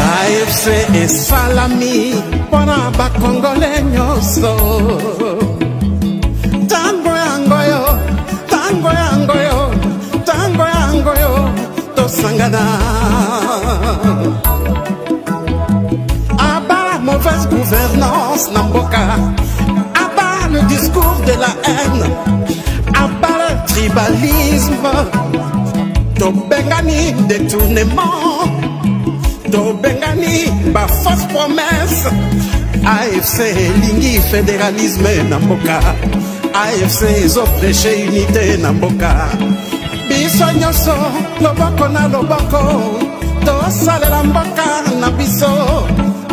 AFC et salami pona ba Congolais nyoso. Tango yangoyo, tango yangoyo, tango yangoyo, to sangana. Aba la mauvaise gouvernance Namboka, aba le discours de la haine, aba le tribalisme, to bengani détournement. To bengani ba fausse promesse. AFC lingi fédéralisme Namboka, AFC zo prêcher unité Namboka. Biso nyoso loboko na loboko, to salela mboka na biso,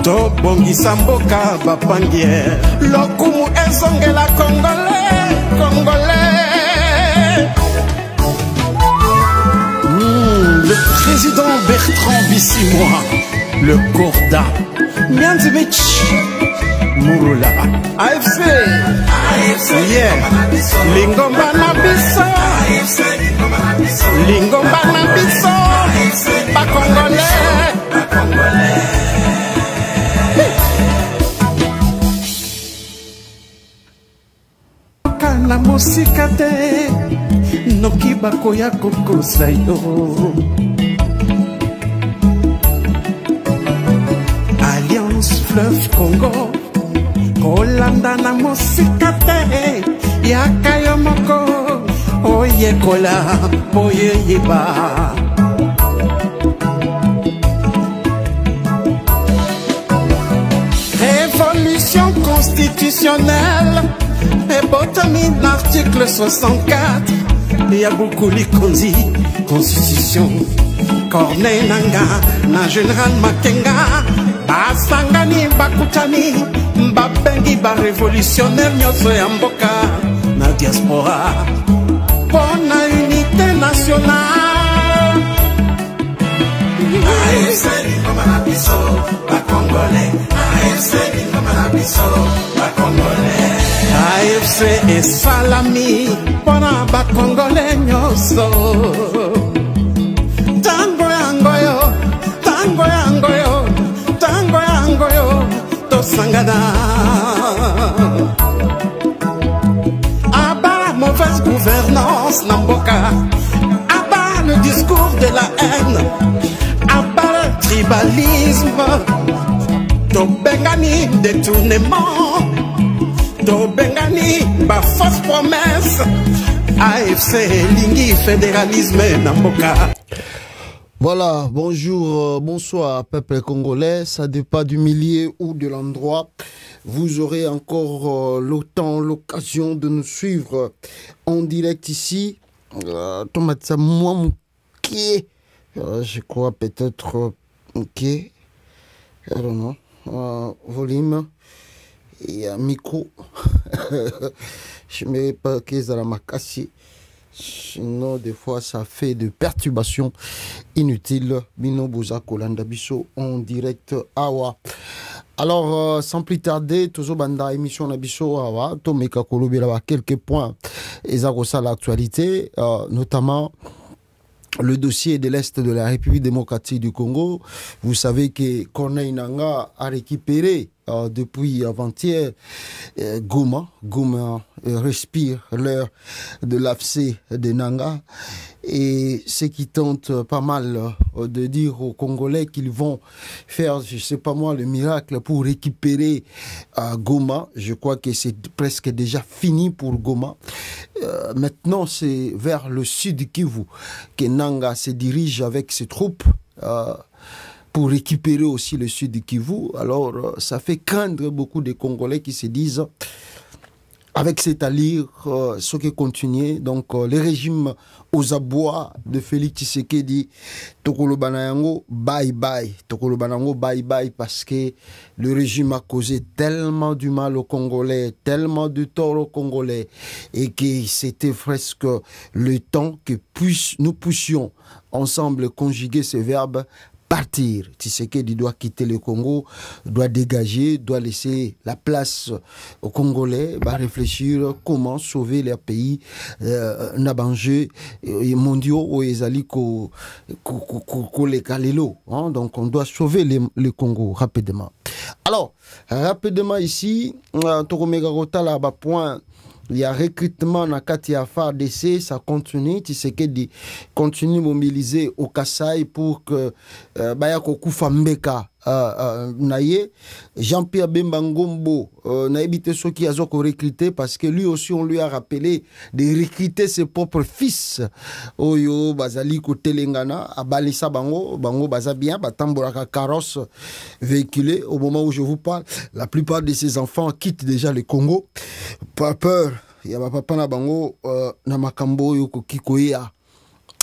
to bongisa mboka bapangie. Lokumu ezongela Congolais, Congolais. Le président Bertrand Bissimois, le Corda, Mianzimich, Mouroula, AFC, yeah, Lingomba Nabiso, Lingomba Nabiso, pas Congolais, Kana Mosikate, Nokiba Koya Koko Sayo. Fleuve Congo, Kolanda na Mosikate, Yakayo Moko, Oye Kola, Oye Yeba. Révolution constitutionnelle, et botami l'article 64, Yaboukuli Konzi, Constitution, Corneille Nanga, na Général Makenga. Basangani bakutani babengi ba révolutionnaire nyoso ya mboka na diaspora pona unité nationale. AFC lingoma na biso ba Congolais, AFC lingoma na biso ba Congolais. AFC et salami pona ba Congolais nyoso. Tango yangoyo, tango yangoyo, tango yangoyo, to sangana. Aba la mauvaise gouvernance Namboka, aba le discours de la haine, aba le tribalisme, to bengani détournement, to bengani ba fausse promesse. AFC lingi fédéralisme Namboka. Voilà, bonjour, bonsoir peuple congolais, ça dépend du milieu ou de l'endroit. Vous aurez encore le temps, l'occasion de nous suivre en direct ici. Je crois peut-être, ok, I don't know, volume et micro. Je mets pas que ça m'a cassé. Sinon, des fois, ça fait des perturbations inutiles. Bino Boza Kolanda Biso en direct Awa. Alors, sans plus tarder, toujours banda émission Nabiso Awa, Tomeka Kolobira, quelques points et ça l'actualité, notamment le dossier de l'Est de la République démocratique du Congo. Vous savez que Corneille Nanga a récupéré depuis avant-hier Goma. Goma respire l'heure de l'AFC de Nanga. Et ce qui tente pas mal de dire aux Congolais qu'ils vont faire, je sais pas moi, le miracle pour récupérer Goma. Je crois que c'est presque déjà fini pour Goma. Maintenant, c'est vers le sud Kivu que Nanga se dirige avec ses troupes pour récupérer aussi le sud Kivu. Alors, ça fait craindre beaucoup de Congolais qui se disent, avec cette allure, ce qui continue, donc le régime aux abois de Félix Tshisekedi, Tokolo Banayango, bye bye. Tokolo Banayango, bye bye, parce que le régime a causé tellement du mal aux Congolais, tellement de tort aux Congolais, et que c'était presque le temps que nous puissions ensemble conjuguer ces verbes, partir. Tshisekedi doit quitter le Congo, doit dégager, doit laisser la place aux Congolais, va réfléchir comment sauver leur pays n'abangé mondiaux où ils allaient les Kalelo. Donc on doit sauver le Congo rapidement. Alors, rapidement ici, Toromega Rotala ba point. Il y a recrutement dans Katia FARDC, ça continue. Tshisekedi continue mobiliser au Kassai pour que Bayako Koufambeka naye Jean-Pierre Bemba Ngombo naibite ceux qui a recruté parce que lui aussi on lui a rappelé de recruter ses propres fils. Oyo bazali ko Telengana abalisa bango baza bien batambolaka carrosse véhiculé au moment où je vous parle. La plupart de ces enfants quittent déjà le Congo. Pas peur, il y a papa na bango na makambo yo kikoya.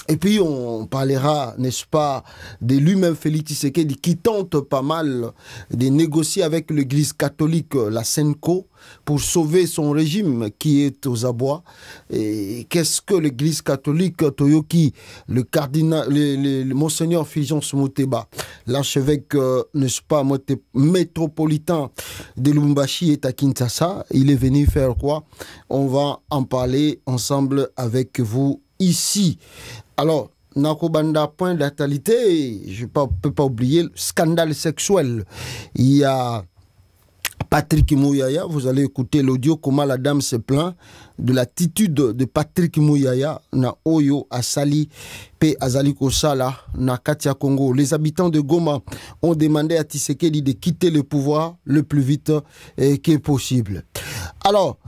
Et puis on parlera, n'est-ce pas, de lui-même Félix Tshisekedi qui tente pas mal de négocier avec l'église catholique, la Senko, pour sauver son régime qui est aux abois. Et qu'est-ce que l'église catholique, Toyoki, le cardinal, le monseigneur Fulgence Moteba, l'archevêque, n'est-ce pas, métropolitain de Lubumbashi est à Kinshasa, il est venu faire quoi? On va en parler ensemble avec vous ici. Alors, Nakobanda, point d'actualité, je ne peux pas oublier le scandale sexuel. Il y a Patrick Mouyaya, vous allez écouter l'audio, comment la dame se plaint de l'attitude de Patrick Mouyaya, na Oyo, Asali, P. Azali Kosala, na Katia Congo. Les habitants de Goma ont demandé à Tshisekedi de quitter le pouvoir le plus vite que possible. Alors,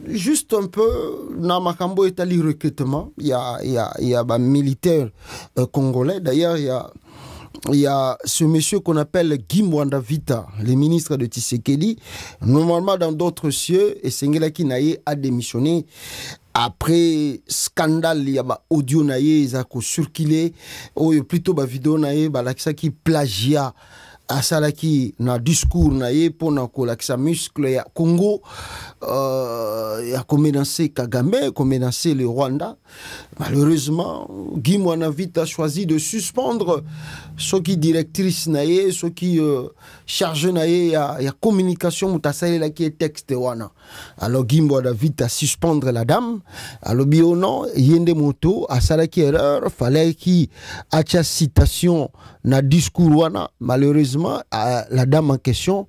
juste un peu, dans Makambo est allé recrutement. Il y a un militaire congolais. D'ailleurs, il y a ce monsieur qu'on appelle Guy Mwanda Vita, le ministre de Tshisekedi. Normalement, dans d'autres cieux, et Sengela Kinaye a démissionné. Après scandale, il y a audio naye, ils ont circulé, ou plutôt vidéo naye, qui plagiat. Asalaki na discours naye pour na kolakisa muscle ya Congo ya komenacer Kagame, komenacer le Rwanda. Malheureusement, Guy Mwana Vita a choisi de suspendre ceux qui directrice naye, ceux qui charge naye ya communication mutasale la qui est texte wana. Alors Guy Mwana Vita suspendre la dame. Alors bio non, yende moto asalaki erreur, fallait qui acha citation na discours wana. Malheureusement la dame en question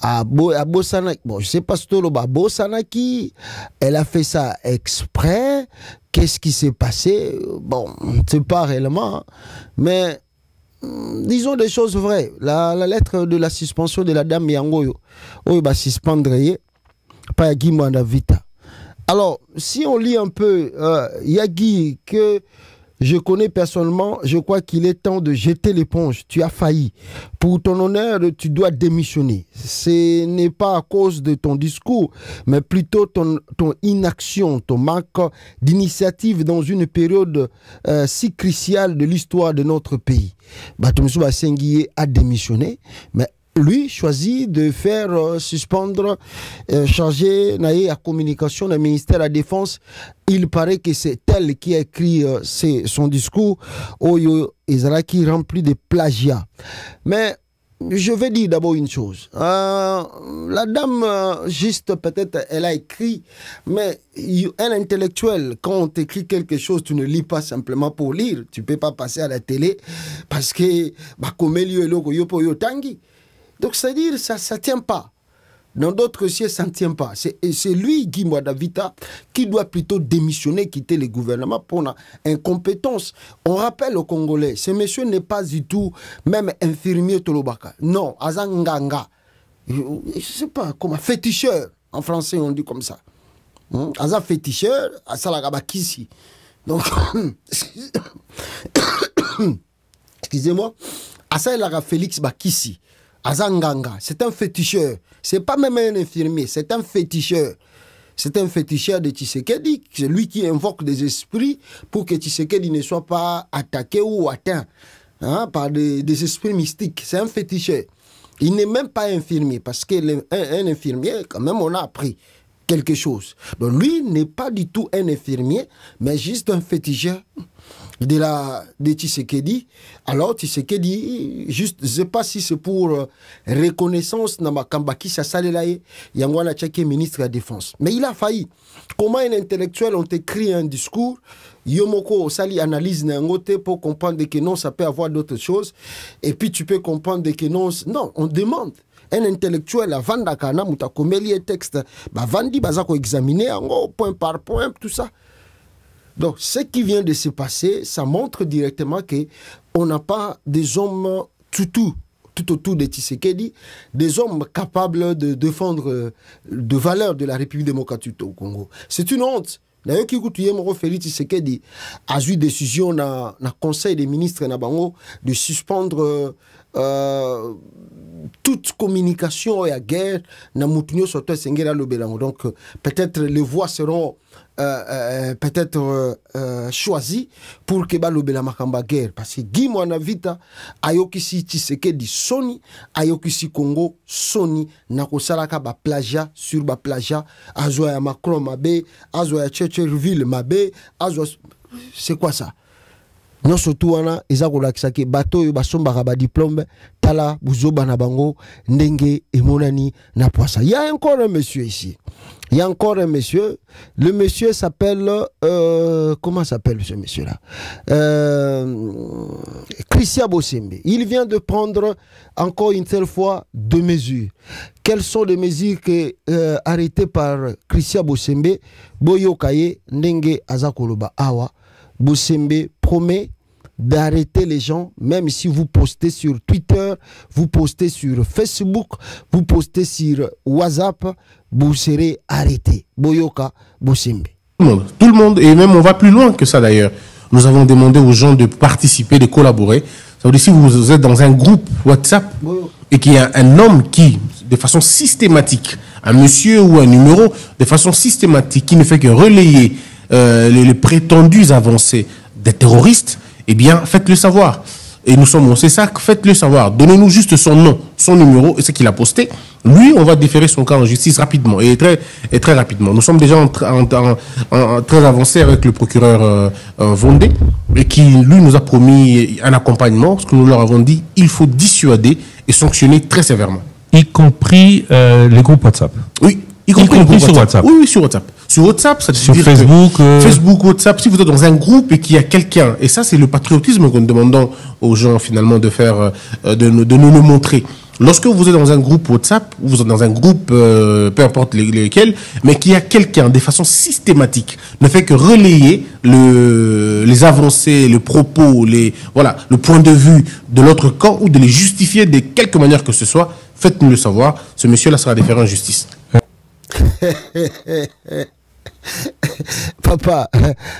a Bossana, bon je sais pas si Bossana qui elle a fait ça exprès. Qu'est-ce qui s'est passé? Bon, on ne sait pas réellement, mais disons des choses vraies. La lettre de la suspension de la dame Yangoyo, il va suspendre pas Guy Mwanda Vita. Alors, si on lit un peu Yagi que je connais personnellement, je crois qu'il est temps de jeter l'éponge. Tu as failli. Pour ton honneur, tu dois démissionner. Ce n'est pas à cause de ton discours, mais plutôt ton inaction, ton manque d'initiative dans une période si cruciale de l'histoire de notre pays. Batumisuba Sengié a démissionné, mais lui choisit de faire suspendre, charger la communication du ministère de la Défense. Il paraît que c'est elle qui a écrit son discours, qui rempli de plagiat. Mais je vais dire d'abord une chose. La dame, juste peut-être, elle a écrit, mais un intellectuel, quand on t'écrit quelque chose, tu ne lis pas simplement pour lire. Tu ne peux pas passer à la télé parce que, donc, c'est-à-dire, ça ne tient pas. Dans d'autres cieux, ça ne tient pas. C'est lui, Guy Mwanda Vita, qui doit plutôt démissionner, quitter le gouvernement pour incompétence. On rappelle aux Congolais, ce monsieur n'est pas du tout même infirmier Tolobaka. Non, Azanganga. Je ne sais pas, comment, féticheur. En français, on dit comme ça. Azan féticheur, Asalagabakisi. Donc, excusez-moi, Asalaga Félix Bakisi. Azanganga, c'est un féticheur. C'est pas même un infirmier, c'est un féticheur. C'est un féticheur de Tshisekedi. C'est lui qui invoque des esprits pour que Tshisekedi ne soit pas attaqué ou atteint par des esprits mystiques. C'est un féticheur. Il n'est même pas infirmier parce qu'un infirmier, quand même, on a appris quelque chose. Donc lui n'est pas du tout un infirmier, mais juste un féticheur de Tshisekedi. Alors Tshisekedi, juste, je ne sais pas si c'est pour reconnaissance na makambaki sa salelaye yangwana tchake ministre de la Défense. Mais il a failli. Comment un intellectuel ont écrit un discours, Yomoko Sali analyse n'angote pour comprendre que non, ça peut avoir d'autres choses. Et puis tu peux comprendre que non, non, on demande. Un intellectuel avant d'akana mutakomeli un texte, bah vandi bazako examiner ango point par point tout ça. Donc, ce qui vient de se passer, ça montre directement qu'on n'a pas des hommes tout autour de Tshisekedi, des hommes capables de défendre de valeurs de la République démocratique au Congo. C'est une honte. D'ailleurs, qui Félix Tshisekedi a eu décision dans le Conseil des ministres de suspendre toute communication et la guerre na mutunyo soto sengera lobelango. Donc peut-être les voix seront peut-être choisies pour que ba lobela makamba guerre, parce que Guy Mwana Vita ayokisi Tshisekedi soni, ayokisi Congo soni na kosalaka ba plagia sur ba plagia, azwa ya Macron mabe, azwa ya Churchillville mabe, azwa. C'est quoi ça? Non, surtout, wana eza kolakisa ke bato yo basombaka ba diplôme tala buzoba na bango ndenge emonani na poisa. Il y a encore un monsieur ici. Il y a encore un monsieur. Le monsieur s'appelle comment s'appelle ce monsieur-là? Christian Bosembe. Il vient de prendre encore une seule fois 2 mesures. Quelles sont les mesures arrêtées par Christian Bosembe? Boyokaye ndenge azakoloba awa. Bosembe promet d'arrêter les gens, même si vous postez sur Twitter, vous postez sur Facebook, vous postez sur WhatsApp, vous serez arrêté. Boyoka Bosembe. Tout le monde, et même on va plus loin que ça d'ailleurs. Nous avons demandé aux gens de participer, de collaborer. Ça veut dire si vous êtes dans un groupe WhatsApp et qu'il y a un homme qui, de façon systématique, un monsieur ou un numéro, de façon systématique, qui ne fait que relayer les prétendues avancées des terroristes, eh bien, faites-le savoir. Et nous sommes, c'est ça, faites-le savoir. Donnez-nous juste son nom, son numéro et ce qu'il a posté. Lui, on va déférer son cas en justice rapidement et très rapidement. Nous sommes déjà très avancés avec le procureur Vondé et qui, lui, nous a promis un accompagnement, parce que nous leur avons dit il faut dissuader et sanctionner très sévèrement. Y compris les groupes WhatsApp. Oui. Y compris sur WhatsApp. Oui, sur WhatsApp. Sur WhatsApp, ça sur Facebook, Facebook, WhatsApp, si vous êtes dans un groupe et qu'il y a quelqu'un, et ça c'est le patriotisme que nous demandons aux gens finalement de faire, de nous le montrer. Lorsque vous êtes dans un groupe WhatsApp, ou vous êtes dans un groupe, peu importe lesquels, mais qu'il y a quelqu'un de façon systématique, ne fait que relayer les avancées, les propos, le point de vue de l'autre camp ou de les justifier de quelque manière que ce soit, faites-nous le savoir. Ce monsieur-là sera déféré en justice. Papa,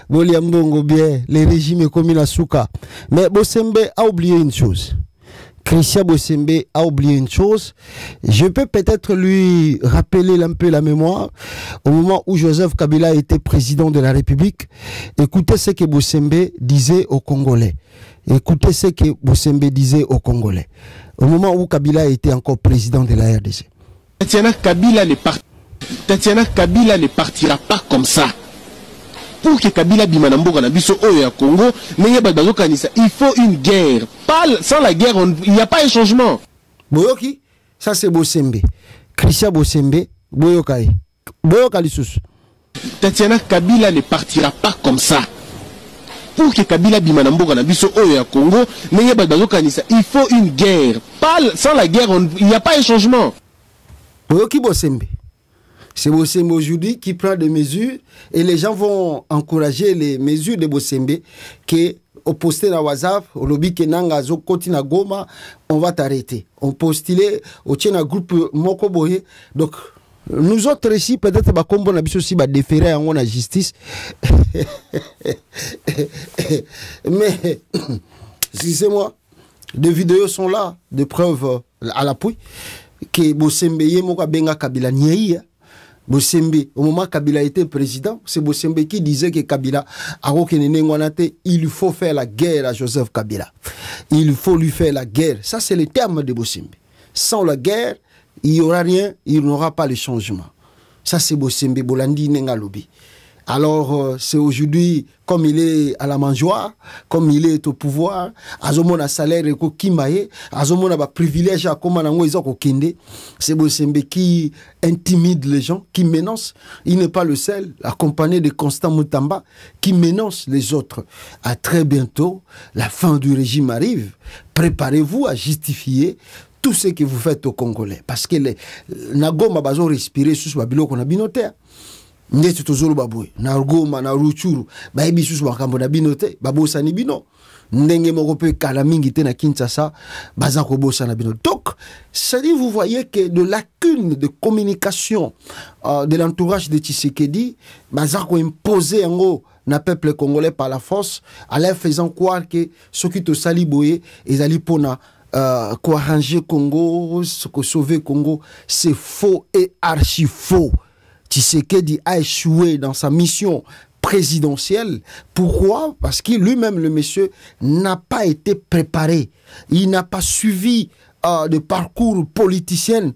Boliambongo bien, les régimes comme la souka. Mais Bosembe a oublié une chose. Christian Bosembe a oublié une chose. Je peux peut-être lui rappeler un peu la mémoire. Au moment où Joseph Kabila était président de la République, écoutez ce que Bosembe disait aux Congolais. Écoutez ce que Bosembe disait aux Congolais. Au moment où Kabila était encore président de la RDC. Tatiana Kabila ne partira pas comme ça. Pour que Kabila bimanamboka na biso oyo ya Congo, il faut une guerre. Sans la guerre, il n'y a pas un changement. Boyoki, ça c'est Bosembe. Christian Bosembe, Boyokai. Boyoka lisusu. Tatiana Kabila ne partira pas comme ça. Pour que Kabila bimanamboka na biso oyo ya Congo, il faut une guerre. Sans la guerre, il n'y a pas un changement. Boyoki Bosembe. C'est Bosembe aujourd'hui qui prend des mesures et les gens vont encourager les mesures de Bosembe qui au posté dans WhatsApp, au lobby que nanga zo koti na Goma, on va t'arrêter. On postulait au tien groupe Mokoboye. Donc nous autres ici peut-être ba kombo na biso si ba déférer en la justice. Mais excusez-moi, des vidéos sont là, des preuves à l'appui que Bosembe yemoka benga Kabila nyei. Bosembe, au moment où Kabila était président, c'est Bosembe qui disait que Kabila, il faut faire la guerre à Joseph Kabila. Il faut lui faire la guerre. Ça, c'est le terme de Bosembe. Sans la guerre, il n'y aura rien, il n'y aura pas le changement. Ça, c'est Bosembe, Bolandi Nengalobi. Alors, c'est aujourd'hui, comme il est à la mangeoire, comme il est au pouvoir, Azomon a salaire et Kimaye, Azomon a privilège à Komanango et Zoko Kende. C'est Bosembe qui intimide les gens, qui menace. Il n'est pas le seul, accompagné de Constant Moutamba, qui menace les autres. À très bientôt, la fin du régime arrive. Préparez-vous à justifier tout ce que vous faites aux Congolais. Parce que les Nagoma bazo respirer sous Babilo qu'on a binoté. Ndeti tozolo babwe na Goma na Ruchuru ba ebi sous bakambo na binoté babo sani bino ndenge moko pe kala mingi te na Kinshasa baza ko bosa na bino. Donc ça dit, vous voyez que de lacunes de communication de l'entourage de Tshisekedi baza ko imposer en gros na peuple congolais par la force, en leur faisant croire que ce qui te sali boye ezali pona ko arranger Congo, ce que sauver Congo, c'est faux et archi faux. Tshisekedi a échoué dans sa mission présidentielle. Pourquoi? Parce que lui-même, le monsieur, n'a pas été préparé. Il n'a pas suivi de parcours politicien.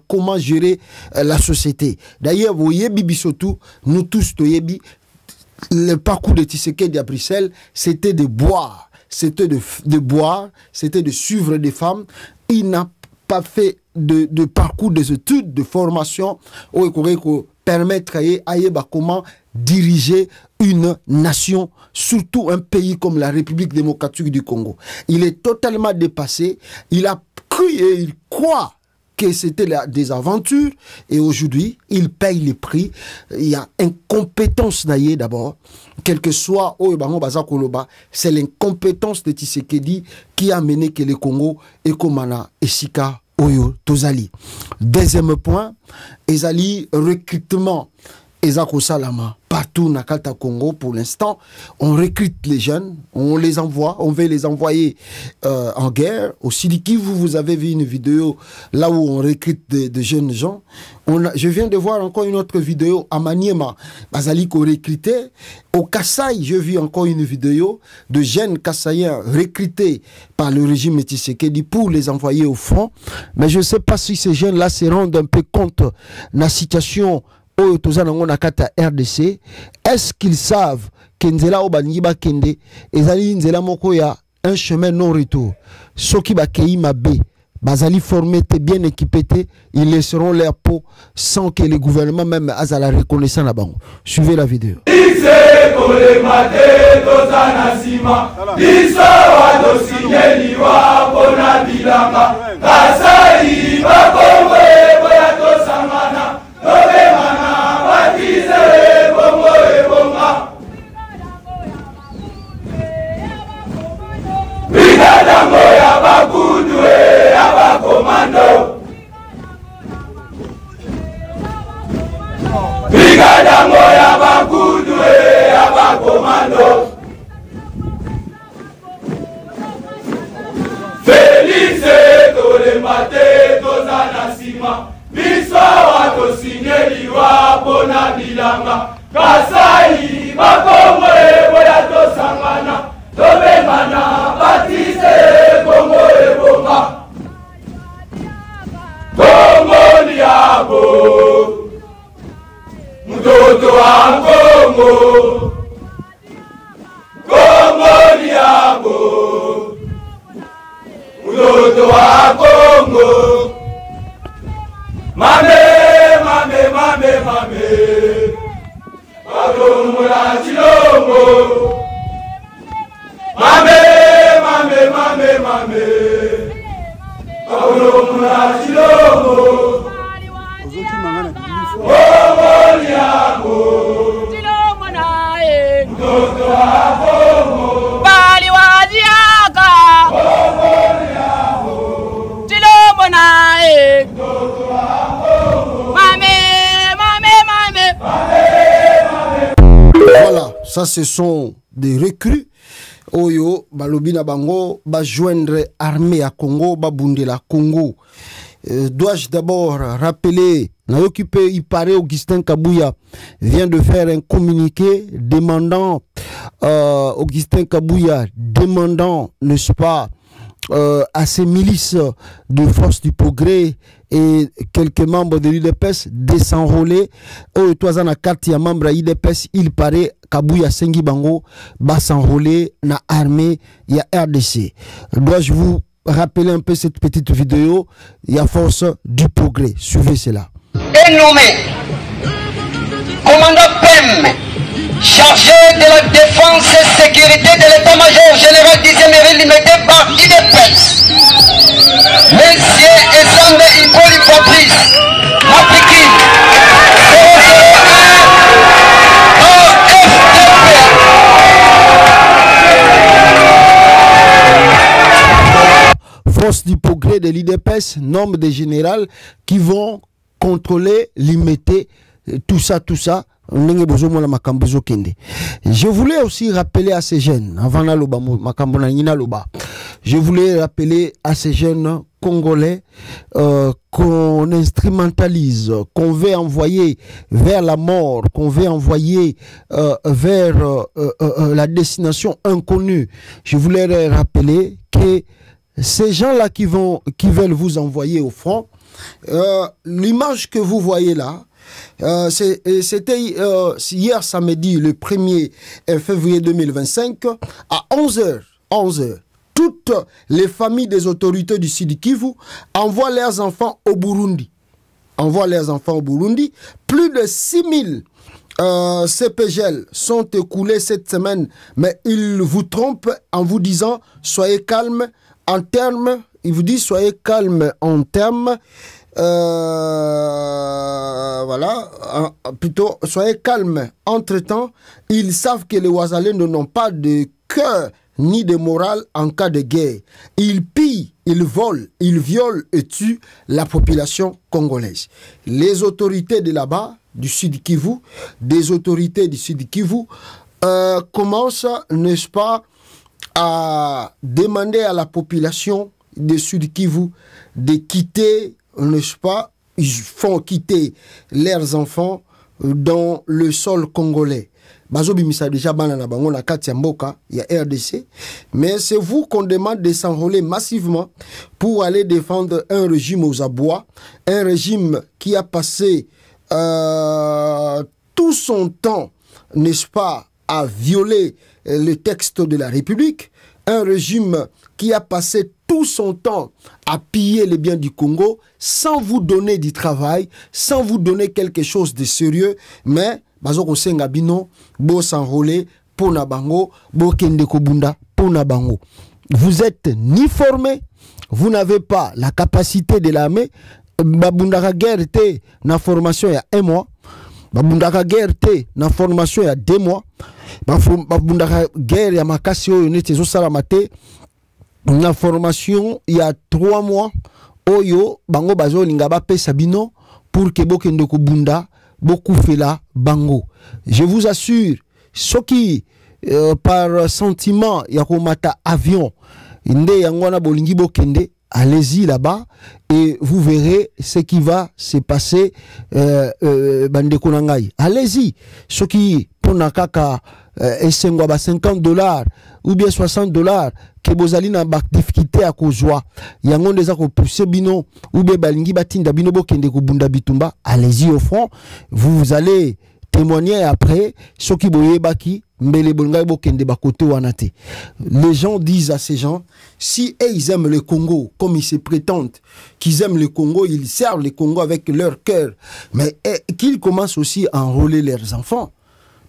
Comment gérer la société. D'ailleurs, vous voyez, Bibisotou, nous tous, le parcours de Tshisekedi à Bruxelles, c'était de boire. C'était de boire, c'était de suivre des femmes. Il n'a pas fait de parcours des études, de formation, pour permettre à comment diriger une nation, surtout un pays comme la République démocratique du Congo. Il est totalement dépassé. Il a cru et il croit que c'était des aventures et aujourd'hui, il paye les prix. Il y a incompétence d'ailleurs d'abord, quel que soit c'est l'incompétence de Tshisekedi qui a mené que le Congo et Komana et Sika Oyo Tozali. Deuxième point, Ezali recrutement. Ezako Salama, partout dans le Congo pour l'instant, on recrute les jeunes, on les envoie, on veut les envoyer en guerre. Au Sidiki, vous avez vu une vidéo là où on recrute de jeunes gens. Je viens de voir encore une autre vidéo à Maniema, Bazali qu'on recrutait. Au Kasaï, j'ai vu encore une vidéo de jeunes Kassaïens recrutés par le régime Tshisekedi pour les envoyer au front. Mais je ne sais pas si ces jeunes-là se rendent un peu compte de la situation RDC. Est-ce qu'ils savent que Nzela Obanyiba Kende ezali Nzela moko ya un chemin non retour? Soki bakei mabe bazali formé bien équipé, ils laisseront leur peau sans que le gouvernement même a la reconnaissance là-bas. Suivez la vidéo. Brigadango ya bakudu ya bakomando. Brigadango ya bakudu ya bakomando. Felice tolemate tozana sima. Biswa wato sinyeli wapona bilanga. Kasai bakomwe boya tosangana. Tobemana batise Congo ebonga. Congo niabo mtoto wa Congo. Congo niabo mtoto wa Congo. Mame mame mame mame Badomura chilongo. Mame, mame, mame, mame. Paulo Murachilongo. Congo liabo. Chilongo nae. Mtoto wa Congo. Bali wajiaka. Congo liabo. Chilongo nae. Mtoto wa Congo. Mame, mame, mame. Mame, mame. Voilà, ça ce sont des recrues. Oyo, balobina bango, ba joindre armée à Congo, ba bundela Congo. Dois-je d'abord rappeler, il paraît Augustin Kabouya vient de faire un communiqué demandant, Augustin Kabouya demandant, n'est-ce pas, à ces milices de force du progrès et quelques membres de l'UDPS désenrôlés. Au toisana carte ya membre à l'UDPS, il paraît Kabouya Sengi Bango va s'enrôler na armée ya RDC. Dois-je vous rappeler un peu cette petite vidéo? Il y a force du progrès. Suivez cela. Est nommé commandant PEM, chargé de la défense et sécurité de l'état-major général 10e et limité par l'UDPS. Monsieur Essande Hippolyte Patrice, Matriki, 001 Force du progrès de l'IDPS, nombre de généraux qui vont contrôler, limiter tout ça. Je voulais aussi rappeler à ces jeunes, avant je voulais rappeler à ces jeunes Congolais qu'on instrumentalise, qu'on veut envoyer vers la mort, qu'on veut envoyer vers la destination inconnue. Je voulais leur rappeler que ces gens-là qui veulent vous envoyer au front, l'image que vous voyez là, c'était hier samedi, le 1er février 2025, à 11h. Toutes les familles des autorités du Sud Kivu envoient leurs enfants au Burundi. Plus de 6000 CPGL sont écoulés cette semaine, mais ils vous trompent en vous disant soyez calme en termes. Ils vous disent soyez calme en termes. Voilà, plutôt soyez calme. Entre-temps, ils savent que les Ouazalais n'ont pas de cœur ni de morale en cas de guerre. Ils pillent, ils volent, ils violent et tuent la population congolaise. Les autorités de là-bas, du Sud Kivu, des autorités du Sud Kivu, commencent, n'est-ce pas, à demander à la population du Sud Kivu de quitter, n'est-ce pas, ils font quitter leurs enfants dans le sol congolais. Bazobi misa déjà banana bango na kati ya mboka ya RDC, mais c'est vous qu'on demande de s'enrôler massivement pour aller défendre un régime aux abois, un régime qui a passé tout son temps, n'est-ce pas, à violer le texte de la République, un régime qui a passé tout son temps à piller les biens du Congo sans vous donner du travail, sans vous donner quelque chose de sérieux, mais bazoko senga bino bo s'enrôler pour nabango, bo kende kobunda pour nabango. Vous êtes ni formé, vous n'avez pas la capacité de l'armée. Babundaka guerre te na formation il y a 1 mois, babundaka guerre te na formation il y a 2 mois, babundaka guerre ya makasi oyo nete zo sala mate na formation il y a 3 mois. Oyo bango bazo linga ba pesa bino pour que bokende kobunda beaucoup fait là bango. Je vous assure, ceux qui par sentiment yakomata avion inde yangwana bolingi bokende, allez-y là-bas et vous verrez ce qui va se passer. Bandeko nangai, allez-y. Ceux qui pour nakaka esengwa ba $50 ou bien $60 que bozali na difficulté à kozwa yango ndeza ko pousser bino ou bien balingi batinda bino bokende ko bunda bitumba, allez-y au front. Vous allez témoigner après ceux qui boye baki mbele bolngai bokende ba côté wanate. Les gens disent à ces gens, si ils aiment le Congo comme ils se prétendent qu'ils aiment le Congo, ils servent le Congo avec leur cœur, mais qu'ils commencent aussi à enrôler leurs enfants.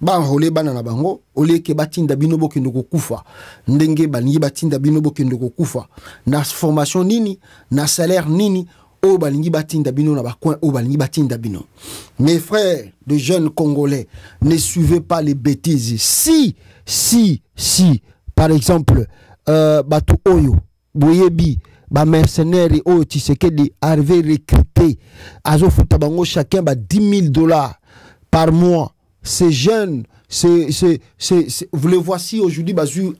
Ba enrôler banana bango ole ke batinda bino bokende ko kufa ndenge balingi batinda bino bokende ko kufa na formation nini na salaire nini o balingi batinda bino na bakwa o balingi batinda bino. Mes frères de jeunes Congolais, ne suivez pas les bêtises. Si par exemple batu oyo boyebi ba mercenaires oyo Tshisekedi arrivé recruter azo futa bango chacun ba $10,000 par mois. Ces jeunes, vous les voici aujourd'hui, bazu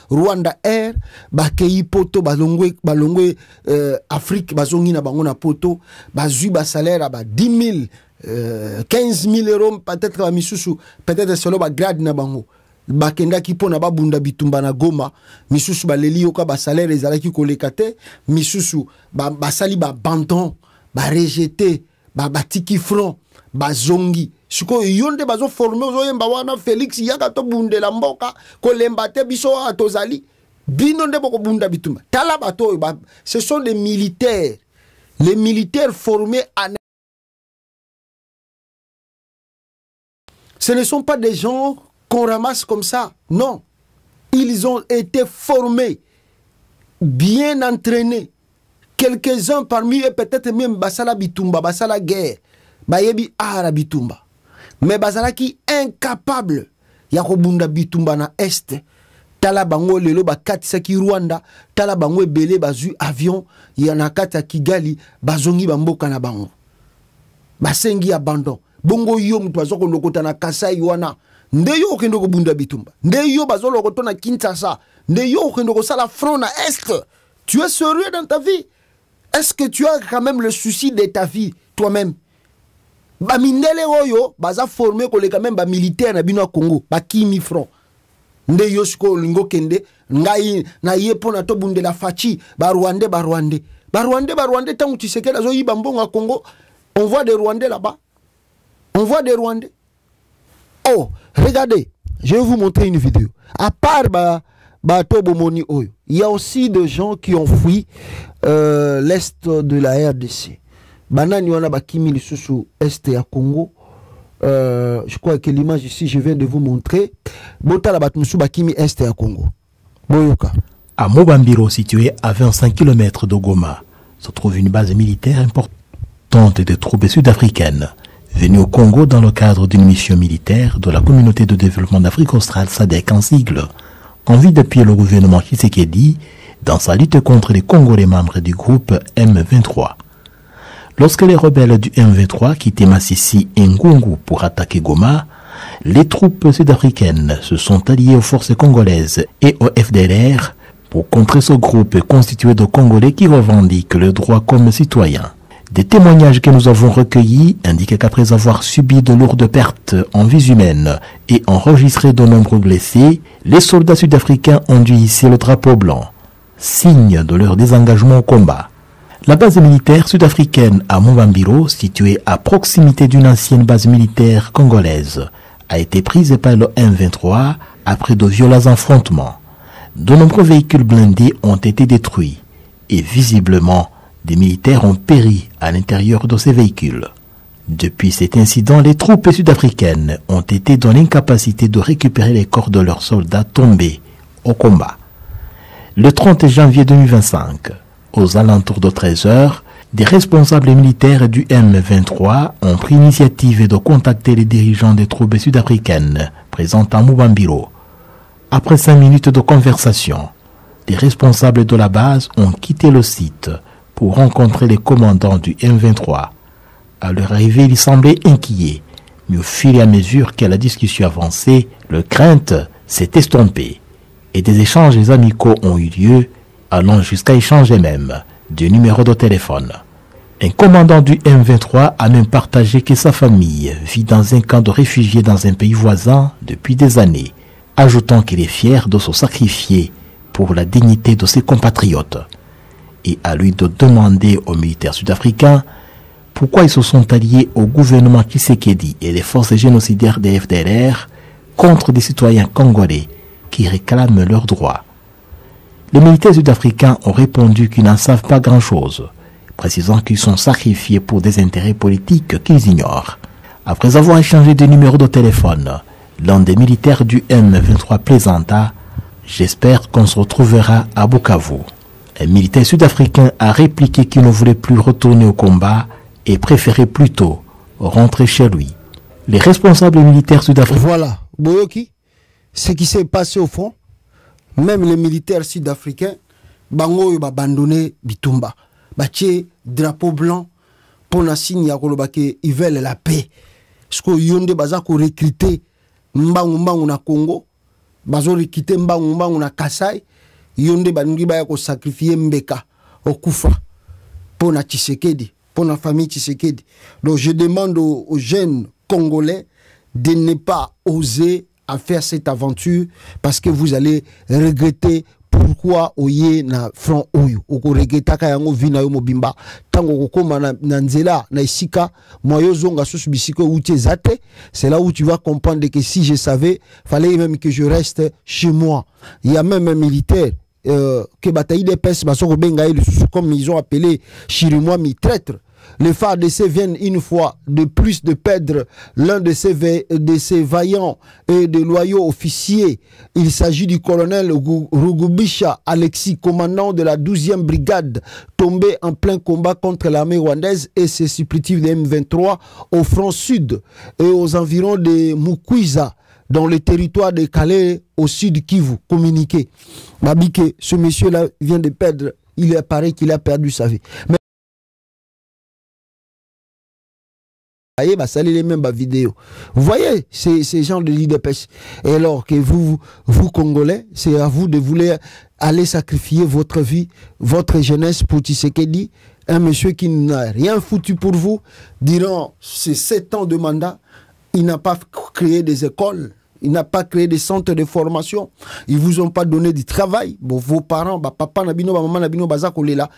Rwanda Air, bakei poto, balongwe Afrique, bazongi na bango na poto, bazu ba salaire à 10 000, 15 000 euros, peut-être à misusu, peut-être solo ba grade na bango. Bakenda ki pona ba bunda bitumba na Goma, misusu ba leli yoka ba salaire ezalaki kolekate, misusu ba sali ba abandon ba rejeté ba batiki front ba zongi siko yonde bazo formé ozoyemba wana Félix yaka to bundela mboka ko lembate biso atozali bino nde boko bunda bitumba tala bato ce sont des militaires, les militaires formés en... Ce ne sont pas des gens qu'on ramasse comme ça, non. Ils ont été formés, bien entraînés. Quelques-uns parmi eux, peut-être même Basala Bitumba, Basala guerre, Bayebi Ara Bitumba. Mais Basala qui incapable, Yakobunda Bitumba na Est, Talabango lelo bakatisa ki Rwanda, Talabango ebele bazu avion, yanakata Kigali, bazongi bamboka na bango. Basengi abandon. Bongo yo mtu azoko lokota na Kasai wana. Nde yo okendo ko bunda Bitumba. Nde yo bazo lokoto na Kinshasa. Nde yo okendo ko sala front na Est. Tu es sérieux dans ta vie? Est-ce que tu as quand même le souci de ta vie toi-même? Ba mindele oyo baza formé ko le quand même ba militaire na bino Congo, ba kimi front. Nde yo siko lingo kende ngai na yepo na to bundela fachi ba Rwandais tant tu sais que la zo yiba mbongo à Congo, on voit des Rwandais là-bas. On voit des Rwandais. Oh, regardez, je vais vous montrer une vidéo. À part Tobomoni Oyo, il y a aussi des gens qui ont fui l'Est de la RDC. Banani wana bakimi lisusu Est ya Congo. Je crois que l'image ici, je viens de vous montrer. Botala batmusu bakimi Est ya Congo. Boyoka. À Mobambiro, situé à 25 km de Goma, se trouve une base militaire importante de troupes sud-africaines venues au Congo dans le cadre d'une mission militaire de la communauté de développement d'Afrique australe SADC en sigle, en vue d'appuyer le gouvernement Tshisekedi dans sa lutte contre les Congolais membres du groupe M23. Lorsque les rebelles du M23 quittaient Massissi et Ngungu pour attaquer Goma, les troupes sud-africaines se sont alliées aux forces congolaises et au FDLR pour contrer ce groupe constitué de Congolais qui revendiquent le droit comme citoyens. Des témoignages que nous avons recueillis indiquent qu'après avoir subi de lourdes pertes en vies humaines et enregistré de nombreux blessés, les soldats sud-africains ont dû hisser le drapeau blanc, signe de leur désengagement au combat. La base militaire sud-africaine à Mobambiro, située à proximité d'une ancienne base militaire congolaise, a été prise par le M23 après de violents affrontements. De nombreux véhicules blindés ont été détruits et visiblement, des militaires ont péri à l'intérieur de ces véhicules. Depuis cet incident, les troupes sud-africaines ont été dans l'incapacité de récupérer les corps de leurs soldats tombés au combat. Le 30 janvier 2025, aux alentours de 13 heures, des responsables militaires du M23 ont pris l'initiative de contacter les dirigeants des troupes sud-africaines présentes à Mobambiro. Après 5 minutes de conversation, les responsables de la base ont quitté le site pour rencontrer les commandants du M23. À leur arrivée, ils semblaient inquiets, mais au fur et à mesure que la discussion avançait, leur crainte s'est estompée et des échanges amicaux ont eu lieu, allant jusqu'à échanger même des numéros de téléphone. Un commandant du M23 a même partagé que sa famille vit dans un camp de réfugiés dans un pays voisin depuis des années, ajoutant qu'il est fier de se sacrifier pour la dignité de ses compatriotes. Et à lui de demander aux militaires sud-africains pourquoi ils se sont alliés au gouvernement Tshisekedi et les forces génocidaires des FDLR contre des citoyens congolais qui réclament leurs droits. Les militaires sud-africains ont répondu qu'ils n'en savent pas grand-chose, précisant qu'ils sont sacrifiés pour des intérêts politiques qu'ils ignorent. Après avoir échangé des numéros de téléphone, l'un des militaires du M23 plaisanta « J'espère qu'on se retrouvera à Bukavu ». Un militaire sud-africain a répliqué qu'il ne voulait plus retourner au combat et préférait plutôt rentrer chez lui. Les responsables militaires sud-africains... Voilà, Boyoki, ce qui s'est passé au fond, même les militaires sud-africains, bango ont abandonné Bitumba. Baché drapeau blanc pour la signe ils veulent la paix. Parce que yonde bazako recruter mbangu na Congo, bazo recruter mbangu na Kasai. Yonde banungi baya ko sacrifier Mbeka okufa pour na Tshisekedi, pour la famille Tshisekedi. Donc je demande aux jeunes Congolais de ne pas oser à faire cette aventure parce que vous allez regretter pour pourquoi oye na front oyo okoregetaka yango vina yo mobimba tango kokoma na nzela na isika moyo zonga susu bisiko uti ezate. C'est là où tu vas comprendre que si je savais fallait même que je reste chez moi. Il y a même un militaire que bataille des pes baso benga comme ils ont appelé Chirimois mi traître. Les FARDC viennent une fois de plus de perdre l'un de ces vaillants et de loyaux officiers. Il s'agit du colonel Rugubisha Alexis, commandant de la 12e brigade, tombé en plein combat contre l'armée rwandaise et ses supplétifs de M23 au front sud et aux environs de Mukwiza, dans le territoire de Calais au sud Kivu. Communiqué. Mabike, ce monsieur-là vient de perdre, il apparaît qu'il a perdu sa vie. Mais les mêmes vidéos. Vous voyez ces gens de l'IDPS. Et alors que vous Congolais, c'est à vous de vouloir aller sacrifier votre vie, votre jeunesse pour Tshisekedi, un monsieur qui n'a rien foutu pour vous. Durant ces 7 ans de mandat, il n'a pas créé des écoles, il n'a pas créé des centres de formation, ils vous ont pas donné du travail. Bon, vos parents, papa nabino, maman nabino, baza kolela,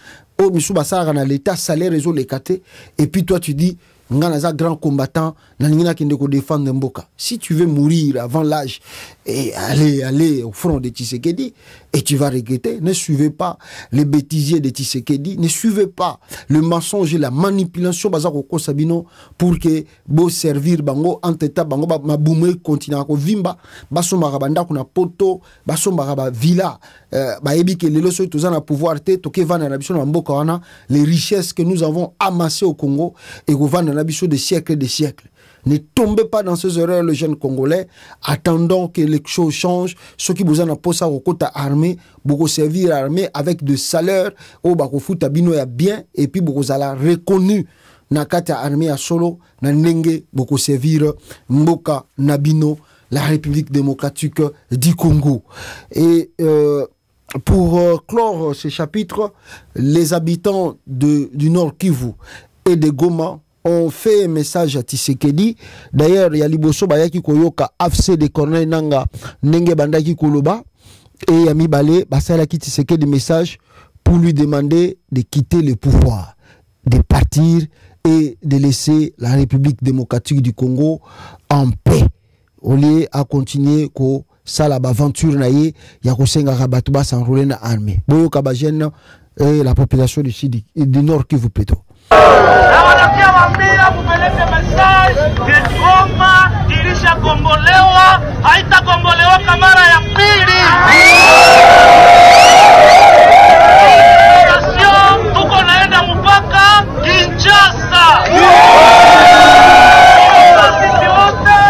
oh monsieur basara na l'état salaire réseau les kate, et puis toi tu dis Nganaza grand combattant, nanina qui ne défendre Mboka. Si tu veux mourir avant l'âge et aller au front de Tshisekedi, et tu vas regretter, ne suivez pas les bêtisiers de Tshisekedi, ne suivez pas le mensonge et la manipulation bazako sabino pour que beau servir bango enteta bango mabume continue ko vimba baso marabanda kuna poto baso maraba villa ba ebi que les loso tozana pouvoir te toke vana na biso na Mboka wana les richesses que nous avons amassées au Congo et go vana na biso des siècles et des siècles. Ne tombez pas dans ces erreurs, le jeune Congolais. Attendons que les choses changent. Ceux qui vous en apposent au côté armé, beaucoup servir armée avec de salaire, au bakofuta bino ya bien, et puis beaucoup ala reconnu nakata armée à solo, na nenge beaucoup servir Mboka Nabino, la République démocratique du Congo. Et pour clore ce chapitre, les habitants du Nord Kivu et de Goma on fait un message à Tshisekedi. D'ailleurs, il y a Liboso Bayaki Koyoka, AFC de Corneille Nanga, Nenge Bandaki Koloba, et Yami Balé, Basala qui Tshisekedi message pour lui demander de quitter le pouvoir, de partir et de laisser la République démocratique du Congo en paix. Au lieu à continuer ko sala aventure naïe, ya kosenga rabatuba s'enrouler na armée. Boyo Kabajene et la population du sud du Nord qui vous plutôt. Nawatakia wambia mupeleke message que Goma ilisha kombolewa, haitakombolewa kamara ya pili. Tuko naenda mpaka Kinshasa. Sisi wote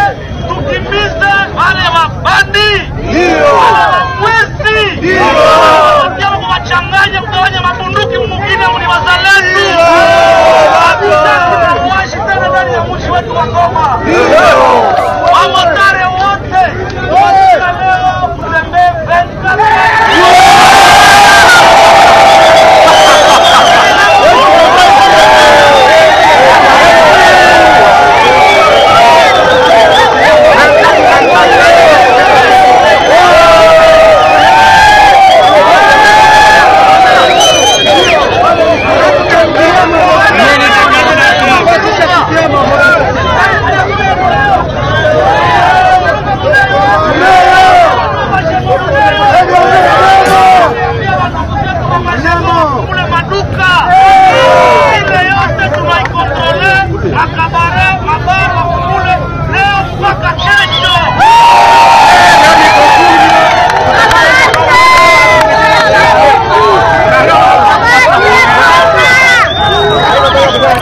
tukimbize wale wabandi, wale wamwezi, wale wachanganya kugawanya mabunduki mwingine ni wazalendo.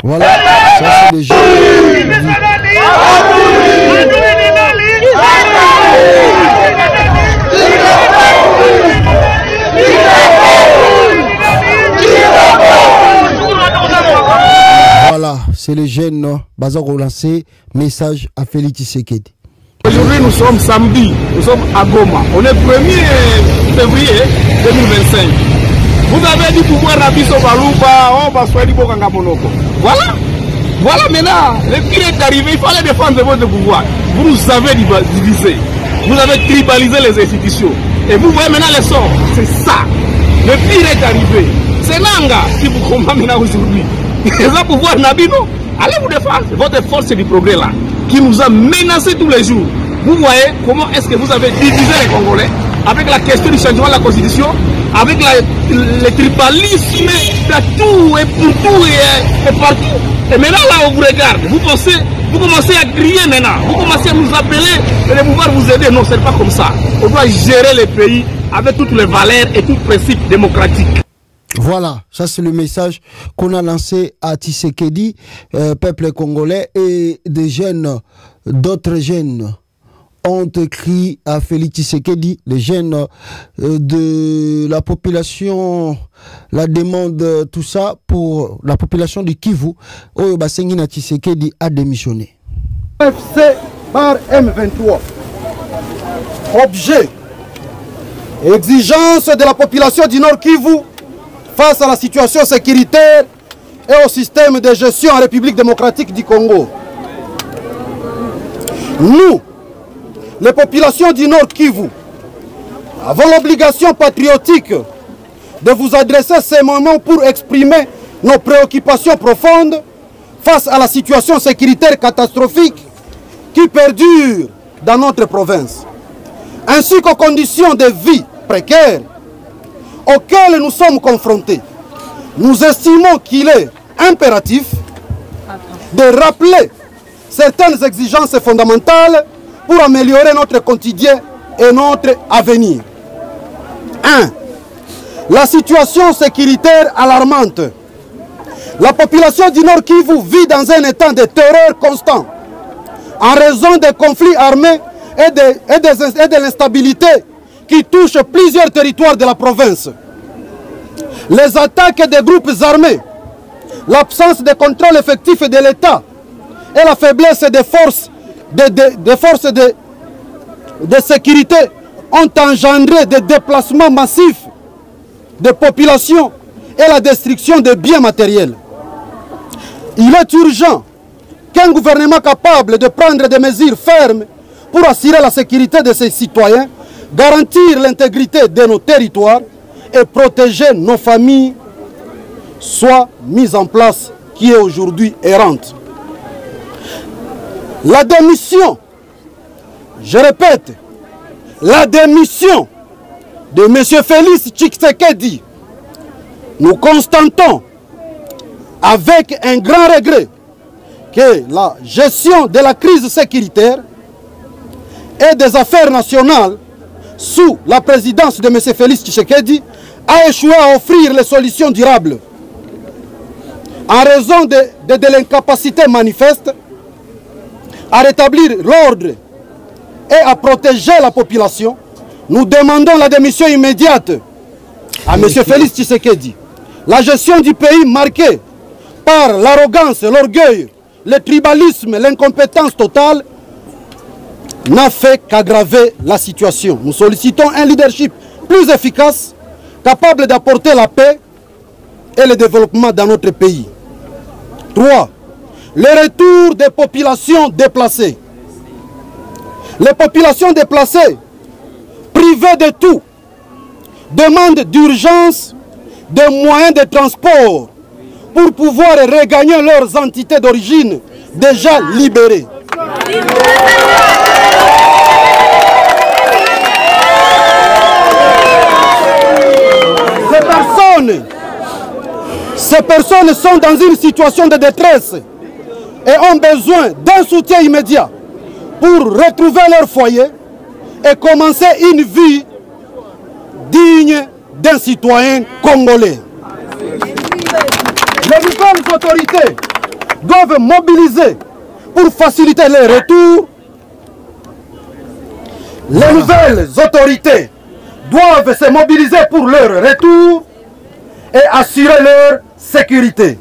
Voilà, ça c'est le jeu. Voilà, c'est le jeune Bazar relancé, message à Félix Tshisekedi. Aujourd'hui nous sommes samedi, nous sommes à Goma. On est 1er février 2025. Vous avez dit pouvoir Rabiso Balouba, on va soigner Bokanga Monoko. Voilà. Voilà maintenant, le pire est arrivé, il fallait défendre votre pouvoir. Vous nous avez divisé, vous avez tribalisé les institutions. Et vous voyez maintenant les sorts. C'est ça. Le pire est arrivé. C'est Nanga qui vous combat maintenant aujourd'hui. Et ça pouvoir Nabino, allez vous défendre. Votre force du progrès là, qui nous a menacés tous les jours. Vous voyez comment est-ce que vous avez divisé les Congolais avec la question du changement de la Constitution, avec le tribalisme de tout et pour tout et partout. Et maintenant là on vous regarde, vous commencez à crier maintenant, vous commencez à nous appeler et de pouvoir vous aider. Non, c'est pas comme ça. On doit gérer le pays avec toutes les valeurs et tous les principes démocratiques. Voilà, ça c'est le message qu'on a lancé à Tshisekedi, peuple congolais, et des jeunes, d'autres jeunes ont écrit à Félix Tshisekedi, les jeunes de la population, la demande, tout ça pour la population du Kivu. Oyo Basengina Tshisekedi a démissionné. FC par M23. Objet et exigence de la population du Nord Kivu face à la situation sécuritaire et au système de gestion en République démocratique du Congo. Nous, les populations du Nord Kivu, avons l'obligation patriotique de vous adresser ces moments pour exprimer nos préoccupations profondes face à la situation sécuritaire catastrophique qui perdure dans notre province, ainsi qu'aux conditions de vie précaires auxquelles nous sommes confrontés. Nous estimons qu'il est impératif de rappeler certaines exigences fondamentales pour améliorer notre quotidien et notre avenir. 1. La situation sécuritaire alarmante. La population du Nord Kivu vit dans un état de terreur constant en raison des conflits armés et de l'instabilité qui touchent plusieurs territoires de la province. Les attaques des groupes armés, l'absence de contrôle effectif de l'État et la faiblesse des forces de sécurité ont engendré des déplacements massifs de population et la destruction de biens matériels. Il est urgent qu'un gouvernement capable de prendre des mesures fermes pour assurer la sécurité de ses citoyens, garantir l'intégrité de nos territoires et protéger nos familles soit mise en place, qui est aujourd'hui errante. La démission, je répète, la démission de M. Félix Tshisekedi, nous constatons avec un grand regret que la gestion de la crise sécuritaire et des affaires nationales sous la présidence de M. Félix Tshisekedi a échoué à offrir les solutions durables. En raison de l'incapacité manifeste à rétablir l'ordre et à protéger la population, nous demandons la démission immédiate à M. Félix Tshisekedi. La gestion du pays marquée par l'arrogance, l'orgueil, le tribalisme, l'incompétence totale n'a fait qu'aggraver la situation. Nous sollicitons un leadership plus efficace, capable d'apporter la paix et le développement dans notre pays. 3. Le retour des populations déplacées. Les populations déplacées, privées de tout, demandent d'urgence des moyens de transport pour pouvoir regagner leurs entités d'origine déjà libérées. Ces personnes sont dans une situation de détresse et ont besoin d'un soutien immédiat pour retrouver leur foyer et commencer une vie digne d'un citoyen congolais. Les nouvelles autorités doivent mobiliser pour faciliter leur retour. Les nouvelles autorités doivent se mobiliser pour leur retour et assurer leur sécurité.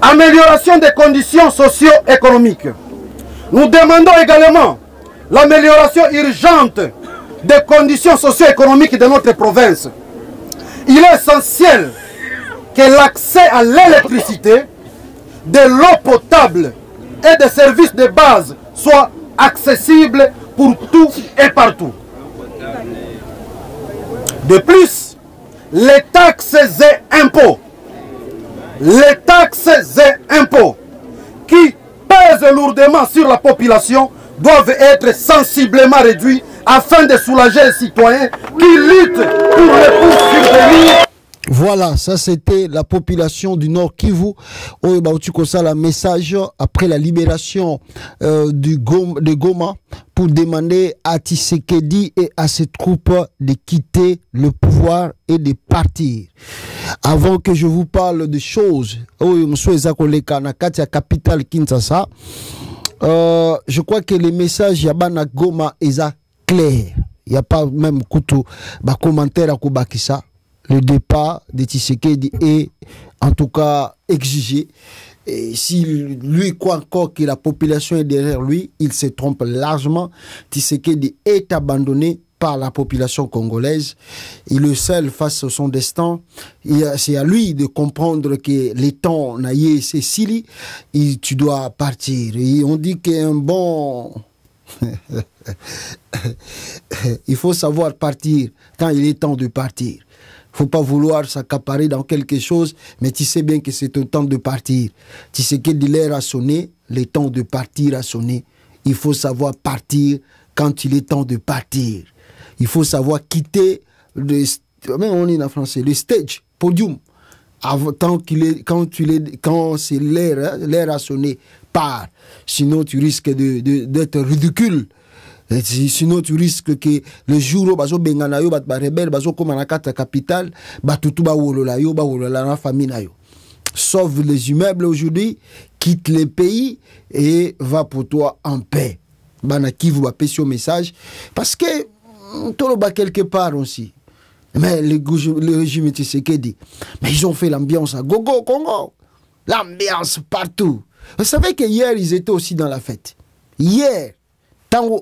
Amélioration des conditions socio-économiques. Nous demandons également l'amélioration urgente des conditions socio-économiques de notre province. Il est essentiel que l'accès à l'électricité, de l'eau potable et des services de base soit accessible pour tous et partout. De plus, les taxes et impôts qui pèsent lourdement sur la population doivent être sensiblement réduits afin de soulager les citoyens qui luttent pour le subvenir. Voilà, ça c'était la population du Nord Kivu. Le message après la libération de Goma pour demander à Tshisekedi et à ses troupes de quitter le pouvoir et de partir. Avant que je vous parle de choses, capitale Kinshasa, je crois que les messages Yabana Goma est clair. Il n'y a pas même commentaire à Kubakisa. Le départ de Tshisekedi est en tout cas exigé. Et s'il lui croit encore que la population est derrière lui, il se trompe largement. Tshisekedi est abandonné par la population congolaise. Il est seul face à son destin. C'est à lui de comprendre que les temps naïe c'est Sili. Tu dois partir. Et on dit qu'un bon... il faut savoir partir quand il est temps de partir. Il ne faut pas vouloir s'accaparer dans quelque chose, mais tu sais bien que c'est le temps de partir. Tu sais que l'heure a sonné, le temps de partir a sonné. Il faut savoir partir quand il est temps de partir. Il faut savoir quitter le stage, podium, quand c'est l'heure a sonné, pars. Sinon tu risques d'être ridicule. Sinon tu risques que le jour où bazo bengana yo bat rebelle bazo comme na carte capitale batutu ba wolola yo ba wolola na famille na yo. Sauve les immeubles aujourd'hui, quitte les pays et va pour toi en paix. Bana Kivu ba passer au message parce que tolo ba quelque part aussi. Mais le régime Tshisekedi, mais ils ont fait l'ambiance à gogo Congo. L'ambiance partout. Vous savez que hier ils étaient aussi dans la fête. Hier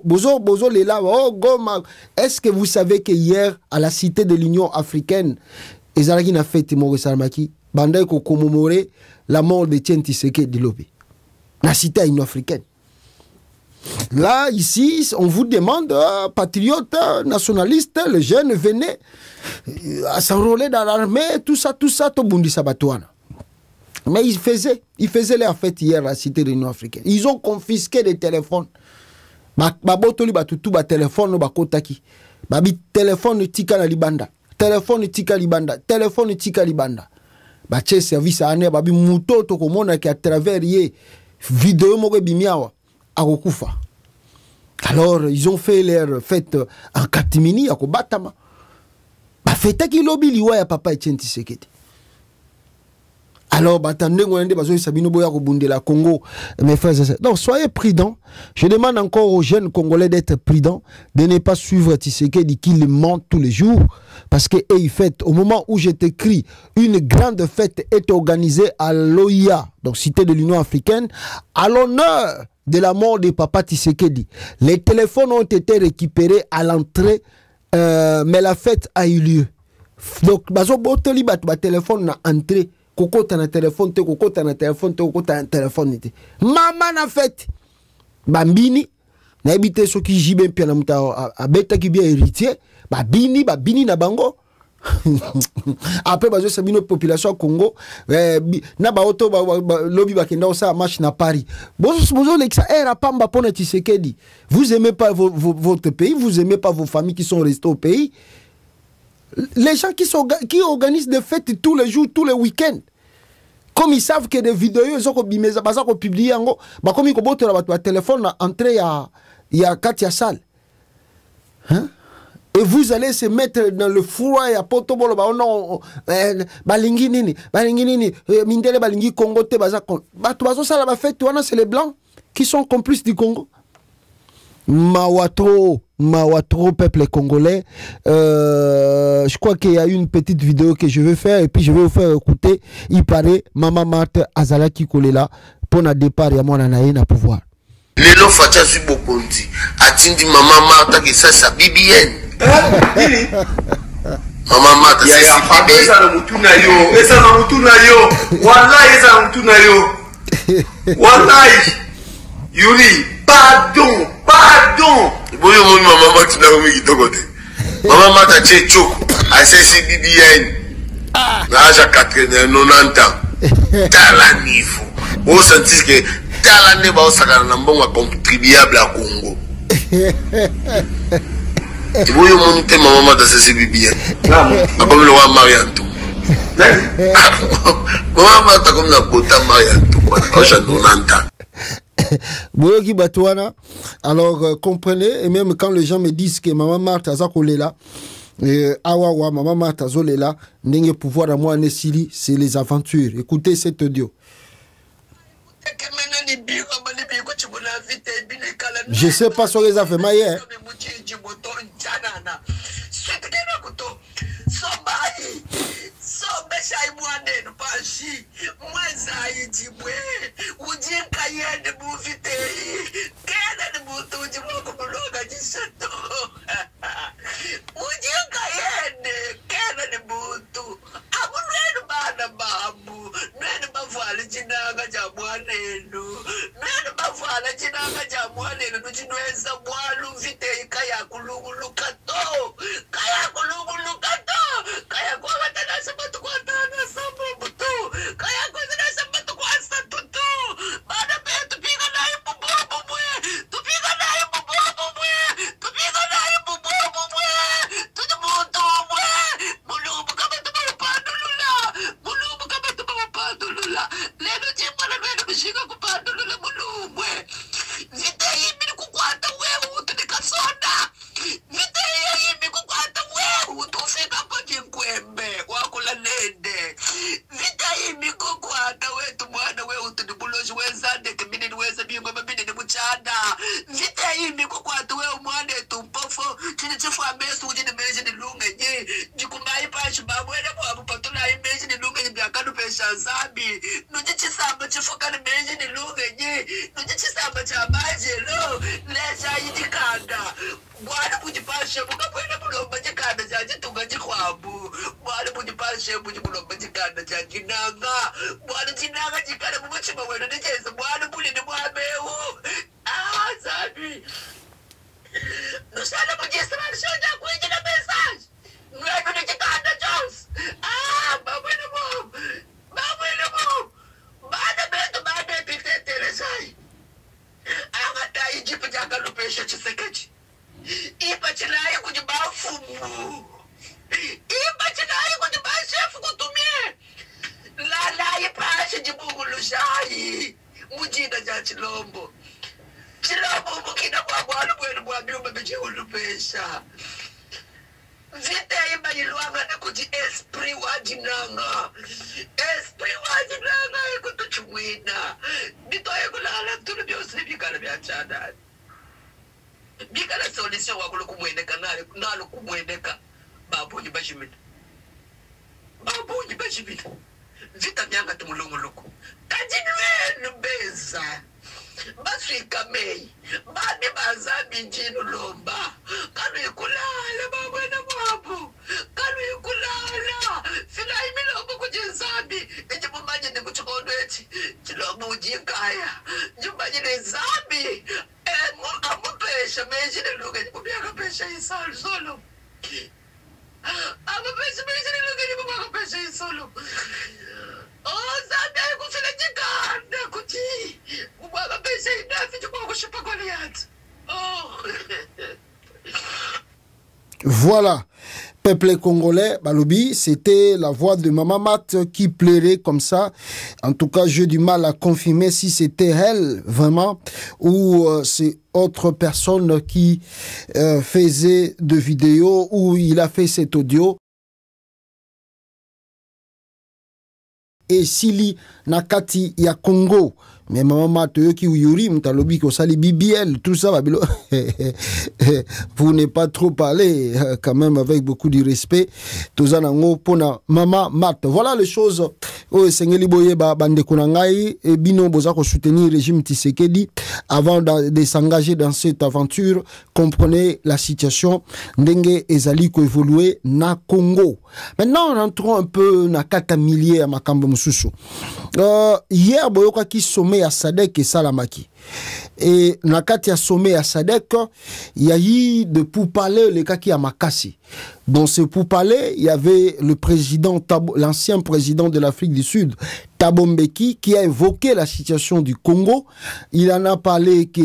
Bozo les là, oh Goma. Est-ce que vous savez que hier à la cité de l'Union africaine, Ezalaki n'a fait Maurice Sarmaki, Bandai ko commémorer la mort de Etienne Tshisekedi Lobi. La cité à l'Union africaine. Là, ici, on vous demande, patriotes, nationalistes, les jeunes, venez à s'enrôler dans l'armée, tout ça, tout bundi sabatouana. Mais ils faisaient leur fête hier à la cité de l'Union africaine. Ils ont confisqué des téléphones. Babotoli batutu ba téléphone ba kotaki babi téléphone tika na libanda téléphone tika libanda téléphone tika libanda ba che service ane babi mutoto ko mona ki à travers ye vidéo moko bimiawa akokufa. Alors ils ont fait leur fête en catimini à Kobatama ba fête ki lobi liwa ya papa Etienne Tshisekedi. Alors, Congo, mes frères et sœurs. Donc, soyez prudents. Je demande encore aux jeunes Congolais d'être prudents, de ne pas suivre Tshisekedi qui le ment tous les jours. Parce que au moment où je t'écris, une grande fête est organisée à l'OIA, donc cité de l'Union africaine, à l'honneur de la mort de Papa Tshisekedi. Les téléphones ont été récupérés à l'entrée, mais la fête a eu lieu. Donc, téléphone na entrée. Kokota na téléphone te kokota na téléphone te kokota na téléphone te mama na fête bambini na habité so ki jibe pia na muta abeta ki bien héritier babini na bango après bazo sabino population Congo na ba auto lobby ba kenda sa marche na Paris bozo lexa era pamba pona Tshisekedi. Vous aimez pas votre pays, vous aimez pas vos familles qui sont restées au pays. Les gens qui organisent des fêtes tous les jours, tous les week-ends, comme ils savent que des vidéos, ils ont publié, comme ils ont un téléphone entré à Katia Salle. Hein? Et vous allez se mettre dans le four à Potobolo, balingi nini, mindele balingi Congo te bazakon. C'est les blancs qui sont complices du Congo. Mawatro, peuple congolais. Je crois qu'il y a une petite vidéo que je vais faire et puis je vais vous faire écouter. Il paraît, Maman Marthe Azalaki Kolela, pour le départ, il y a mon anaïe na pouvoir. Lelo Fatia Zubokonti, atindi Maman Marthe qui ça sa BBN. Maman Marthe, c'est ça. Esa na mutuna yo, esa na mutuna yo. Wallahi esa na mutuna yo. Wallahi. Yuri, pardon. Boyo mon maman tu n'as pas mis de côté. Maman Mata Tchétchou, à CCBBN. L'âge à 90 ans. Tala niveau. On sentit que Tala n'est pas au contribuable à Congo. Tu vois, il monte Maman Mata CCBBN. Comme le roi Mariantou. Maman Mata comme la Kota Mariantou. L'âge à 90 ans. Boyoki Batouana, alors comprenez, et même quand les gens me disent que Maman Martha Zakolela, Awawa, Maman Martha Zolela, n'est pouvoir à moi, Nessili, c'est les aventures. Écoutez cet audio. Je sais pas sur les affaires, mais hier. Shai mwanenu pashi mwazayi jibwe ujinka yende muvitei kena ni mutu ujimwako mloga jishato ujinka yende kena ni mutu abu nwenu bana babu nwenu bavwala chinanga cha mwanenu nwenu bavwala chinanga cha mwanenu nuchinweza mwalu vitei kaya kulugulukato kaya kulugulukato kaya kwa watana sabatu kwa tana sababu tu kaya kwa zina sabatu kwa satutu bada pe tupiga na ibu bobo mwe tupiga na ibu bobo mwe tupiga na ibu bobo mwe tujimutu mwe mulubu kama tumapadulula mulubu kama tumapadulula leno jimba na leno mshika kupadulula mulubwe vite himi ni kukwata wewe utunikasonda vite himi kukwata wewe utufika pa jinkwembe wakula nende vita himi kukwata wetu mwana we utunibuloshi wezande kimini niweza bingwa mabini ni muchanda vita himi kukwata wewe mwana etumpofo chini chifu amesu ujini meji ni lunga nye jikumai pashi babwene mwabu patula imeji ni lunga nye biakanu pesha zabi nuji chisamba chifuka ni meji ni lunga nye nuji chisamba cha maji lo lesha yijikanda mwana kujipashe muka pwene mulomba jikanda cha jitunga jikwabu mwana kujipashe muji mulomba jikanda cha jinanga mwana jinanga jikanda mumachima weno nijeza mwana muli ni mwameu zabi nusana mujisa marishoja kuijina message nwenu ni jikanda jos babwene mom babwene mom bada betu bada epitete sai angata ijipu jaka lupesha chisekechi ipa chinayi kujibafumu ipa chinayi kujibashefu kutumie lalayi pashi jibugulushayi mujina ja chilombo chilombo mukina kwa mwalu mwenu mwabiumba bijiulupesha vite ima yilwanga na kuji esprit wajinanga ikutuchumwina bitoye kulala tulu byosini bikala byachana bikala solution wakulu kumwendeka nalo kumwendeka babonyi bashimita vita byanga tumulunguluku kajinwenu beza baswika meyi bani bazabi njinu lomba kalu ikulala babwena mwabu kalu ikulala fila imilombo kujizabi ijimumanye ni kuchukondwechi chilombo ujinkaya jumanye ni zabi amupesha meji ni luga jimubiaka pesha isalu solo amupesha meji ni luga jimubiaka pesha isolo zabi ay kufila jikanda kuti kubwaga pesha inafi jumwa kushipa Goliath Voilà, peuple congolais, Balobi, c'était la voix de Maman Mat qui plairait comme ça. En tout cas, j'ai du mal à confirmer si c'était elle, vraiment, ou c'est autre personne qui faisait de vidéos, ou il a fait cet audio. Et Sili Nakati ya Congo. Mais maman Mathieu qui yuri mtalobi ko sali BBL tout ça babilo vous n'êtes pas trop parlé quand même avec beaucoup de respect tous anango pona maman Mat. Voilà les choses o sengeli boye ba bande kunangai et bino boza ko soutenir le régime Tshisekedi avant de s'engager dans cette aventure. Comprenez la situation ndenge ezali ko évoluer na Congo. Maintenant rentrons un peu na kata millier à makambo mususu. Hier boyoka ki sommet sommet à Sadek et Salamaki. Et dans le sommet à Sadek, il y a eu de pourparlers les cas qui a Makassi. Dans ce pourparlers, il y avait le président, l'ancien président de l'Afrique du Sud, Thabo Mbeki, qui a évoqué la situation du Congo. Il en a parlé que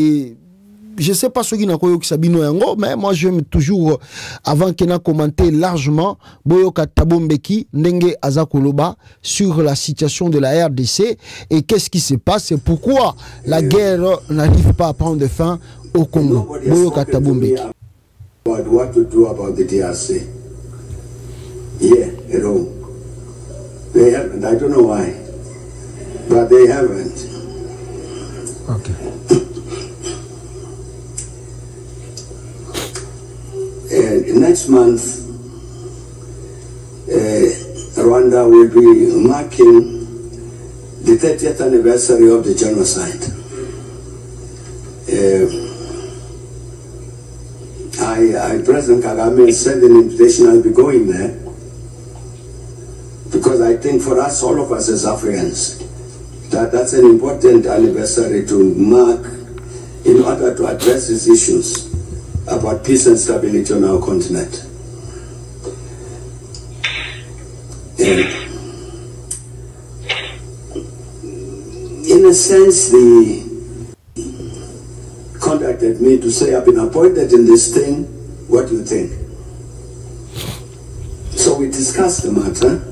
je ne sais pas ce qui n'a pas eu Sabino Yango, mais moi j'aime toujours, avant qu'il ait commenté largement, Boyoka Thabo Mbeki, Ndenge Azakoloba, sur la situation de la RDC et qu'est-ce qui se passe et pourquoi la guerre n'arrive pas à prendre fin au Congo. Boyoka Thabo Mbeki. What to do about the DRC? Yeah, at home. They haven't. I don't know why, but they haven't. Okay. Next month, Rwanda will be marking the 30th anniversary of the genocide. President Kagame sent an invitation. I'll be going there because I think for us, all of us as Africans, that's an important anniversary to mark in order to address these issues about peace and stability on our continent. And in a sense, they contacted me to say, I've been appointed in this thing, what do you think? So we discussed the matter,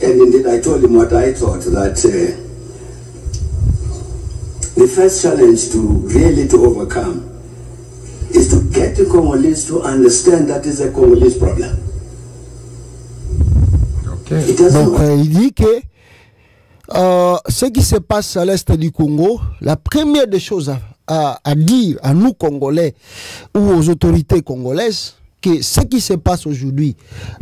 and indeed I told him what I thought, that the first challenge to overcome is to get the Congolese to understand that is a Congolese problem. Okay. Donc il dit que ce qui se passe à l'est du Congo, la première des choses à dire à nous Congolais ou aux autorités congolaises, que ce qui se passe aujourd'hui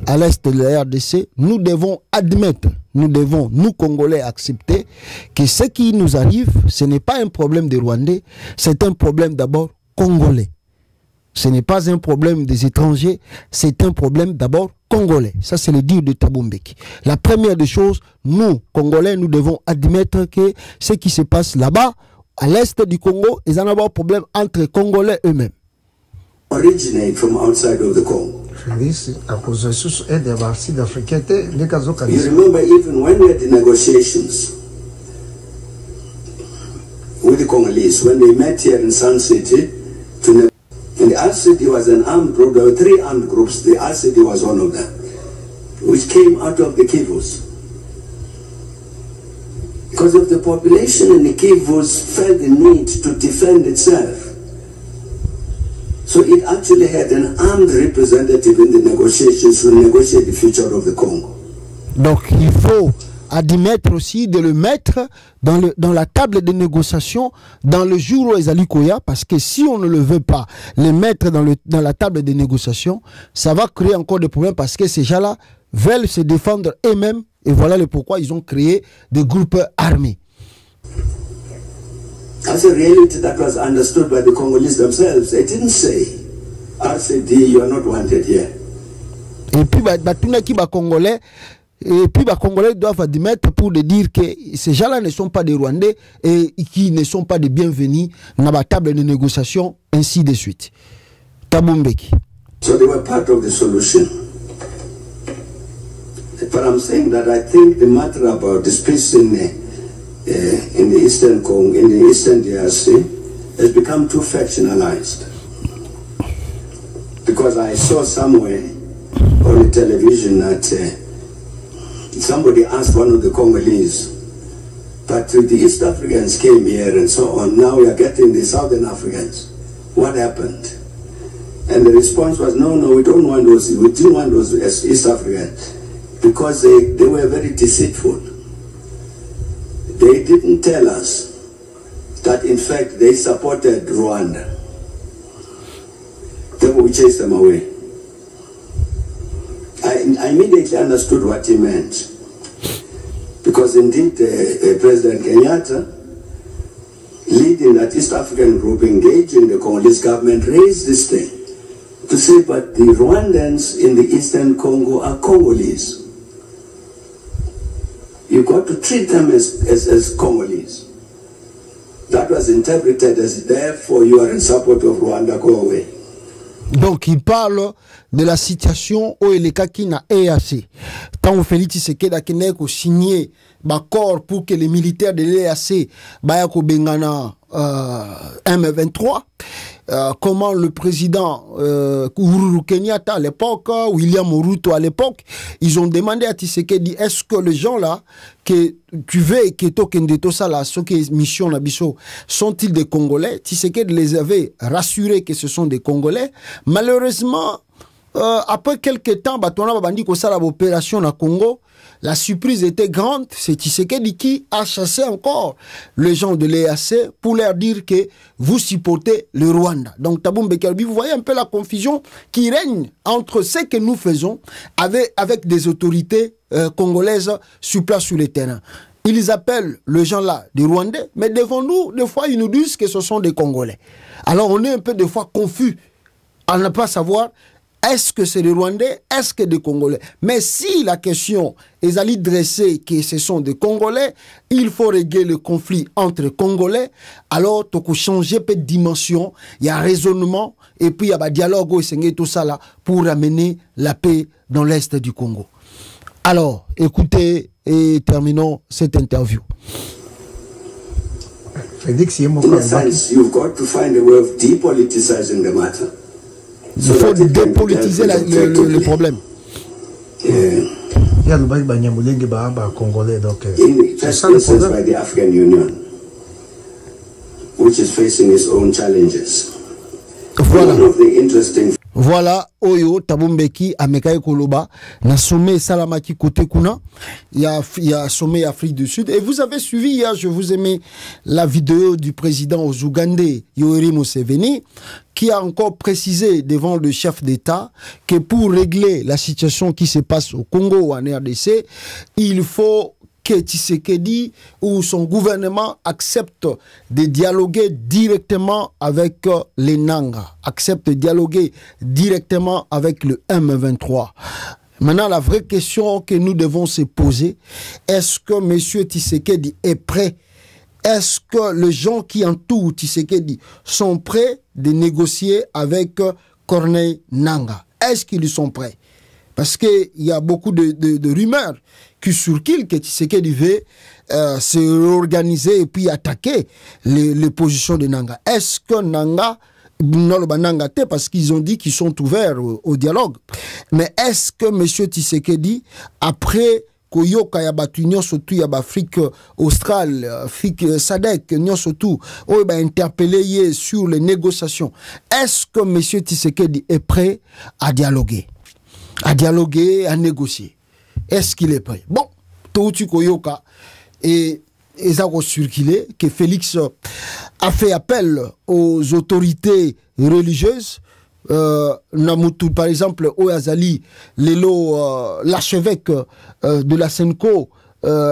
à l'est de la RDC, nous devons admettre, nous Congolais accepter que ce qui nous arrive, ce n'est pas un problème des Rwandais, c'est un problème d'abord congolais. Ce n'est pas un problème des étrangers, c'est un problème d'abord congolais. Ça, c'est le dire de Thabo Mbeki. La première des choses, nous, Congolais, nous devons admettre que ce qui se passe là-bas, à l'est du Congo, ils en ont un problème entre Congolais eux-mêmes. Originate from outside of the Congo. You remember even when we had the negotiations with the Congolese, when they met here in Sun City, and the RCD was an armed group, there were 3 armed groups, the RCD was one of them, which came out of the Kivus. Because of the population in the Kivus felt the need to defend itself. So it actually had an armed representative in the negotiations to negotiate the future of the Congo. Donc il faut admettre aussi de le mettre dans la table de négociation dans le jour où ils allaient Koya, parce que si on ne le veut pas les mettre dans la table de négociation, ça va créer encore des problèmes parce que ces gens-là veulent se défendre eux-mêmes et voilà le pourquoi ils ont créé des groupes armés. That's a reality that was understood by the Congolese themselves. They didn't say, RCD, you are not wanted here. Et puis, Congolais, Congolais doivent admettre pour dire que ces gens-là ne sont pas des Rwandais et qui ne sont pas des bienvenus dans la table de négociation, ainsi de suite. Thabo Mbeki. So they were part of the solution. But I'm saying that I think the matter about this peace in the Eastern Congo, in the Eastern DRC, has become too factionalized. Because I saw somewhere on the television that somebody asked one of the Congolese, but the East Africans came here and so on, now we are getting the Southern Africans. What happened? And the response was, no, we don't want those, we didn't want those East Africans, because they were very deceitful. They didn't tell us that in fact they supported Rwanda. Then we chased them away. I immediately understood what he meant. Because indeed President Kenyatta, leading that East African group, engaged in the Congolese government, raised this thing to say, but the Rwandans in the Eastern Congo are Congolese. You've got to treat them as Congolese. That was interpreted as therefore you are in support of Rwanda, go away. Donc il parle de la situation où il est qui na EAC. Tant Félix Tshisekedi a signé l'accord pour que les militaires de l'EAC bayako bengana M23. Comment le président Uhuru Kenyatta à l'époque, William Ruto à l'époque, ils ont demandé à Tshisekedi, est-ce que les gens là que tu veux que tout ça là, ceux qui mission nabiso, sont-ils des Congolais? Tshisekedi les avait rassurés que ce sont des Congolais. Malheureusement, après quelques temps, on a dit que ça l'opération na Congo. La surprise était grande, c'est Tshisekedi qui a chassé encore les gens de l'EAC pour leur dire que vous supportez le Rwanda. Donc Thabo Mbeki, vous voyez un peu la confusion qui règne entre ce que nous faisons avec des autorités congolaises sur place sur le terrain. Ils appellent les gens là des Rwandais, mais devant nous, des fois ils nous disent que ce sont des Congolais. Alors on est un peu des fois confus à ne pas savoir est-ce que c'est des Rwandais, est-ce que des Congolais. Mais si la question est allée dresser que ce sont des Congolais, il faut régler le conflit entre Congolais, alors il faut changer peu de dimension, il y a raisonnement, et puis il y a un dialogue et tout ça là, pour amener la paix dans l'Est du Congo. Alors, écoutez et terminons cette interview. In a sense, you've got to find a way of depoliticizing the matter. Il faut dépolitiser le problème. C'est ça le problème. By the African Union, which is facing its own challenges. Voilà. Voilà, Oyo, Thabo Mbeki, Amekaye Koloba, na sommet Salamaki côté Kuna, il y a sommet Afrique du Sud. Et vous avez suivi hier, je vous ai mis la vidéo du président ougandais, Yoweri Museveni, qui a encore précisé devant le chef d'État que pour régler la situation qui se passe au Congo ou en RDC, il faut que Tshisekedi ou son gouvernement accepte de dialoguer directement avec les Nanga, accepte de dialoguer directement avec le M23. Maintenant, la vraie question que nous devons se poser, est-ce que M. Tshisekedi est prêt? Est-ce que les gens qui entourent Tshisekedi sont prêts de négocier avec Corneille Nanga? Est-ce qu'ils sont prêts? Parce qu'il y a beaucoup de rumeurs qui circulent que Tshisekedi veut se réorganiser et puis attaquer les positions de Nanga. Est-ce que Nanga, non le Nanga parce qu'ils ont dit qu'ils sont ouverts au dialogue, mais est-ce que M. Tshisekedi, après Koyoka ya batu surtout ya Afrique australe, Afrique SADC surtout, on va interpeller sur les négociations, est-ce que M. Tshisekedi est prêt à dialoguer? À négocier. Est-ce qu'il est prêt? Bon, Touti Koyoka et ça a circulé que Félix a fait appel aux autorités religieuses. Namutu, par exemple, Oyazali, Lelo, l'archevêque de la Senko,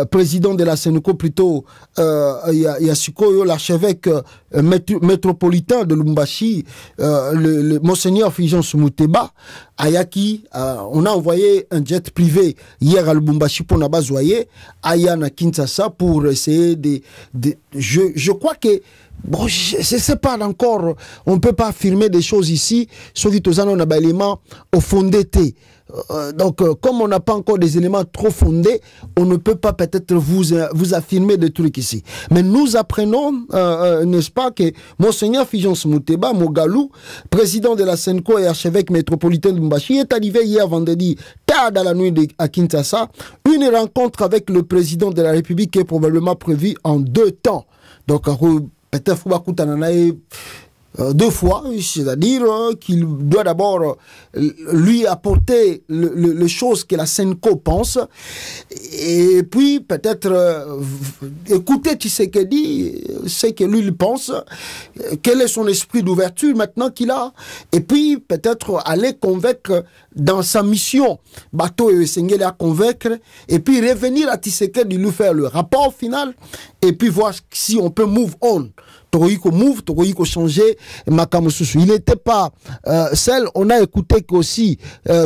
président de la Senko plutôt, Yasuko, l'archevêque métropolitain de Lubumbashi, le Monseigneur Fulgence Muteba, Ayaki, on a envoyé un jet privé hier à Lubumbashi pour Nabazoye, Aya na Kinshasa pour essayer je crois que bon, je ne sais pas encore, on ne peut pas affirmer des choses ici, sauf que on a des éléments au fondé. Donc, comme on n'a pas encore des éléments trop fondés, on ne peut pas peut-être vous affirmer des trucs ici. Mais nous apprenons, n'est-ce pas, que Monseigneur Fulgence Muteba, Mogalou, président de la Senko et archevêque métropolitain de Lubumbashi, est arrivé hier vendredi, tard dans la nuit à Kinshasa, une rencontre avec le président de la République qui est probablement prévue en 2 temps. Donc, peut-être deux fois, c'est-à-dire qu'il doit d'abord lui apporter les choses que la Senko pense, et puis peut-être écouter Tshisekedi, ce que lui il pense, quel est son esprit d'ouverture maintenant qu'il a, et puis peut-être aller convaincre dans sa mission, Bato et Sengele à convaincre, et puis revenir à Tshisekedi lui faire le rapport final, et puis voir si on peut move on. Togoyiko move, Togoyiko changer Makamosusu. Il n'était pas seul. On a écouté qu'aussi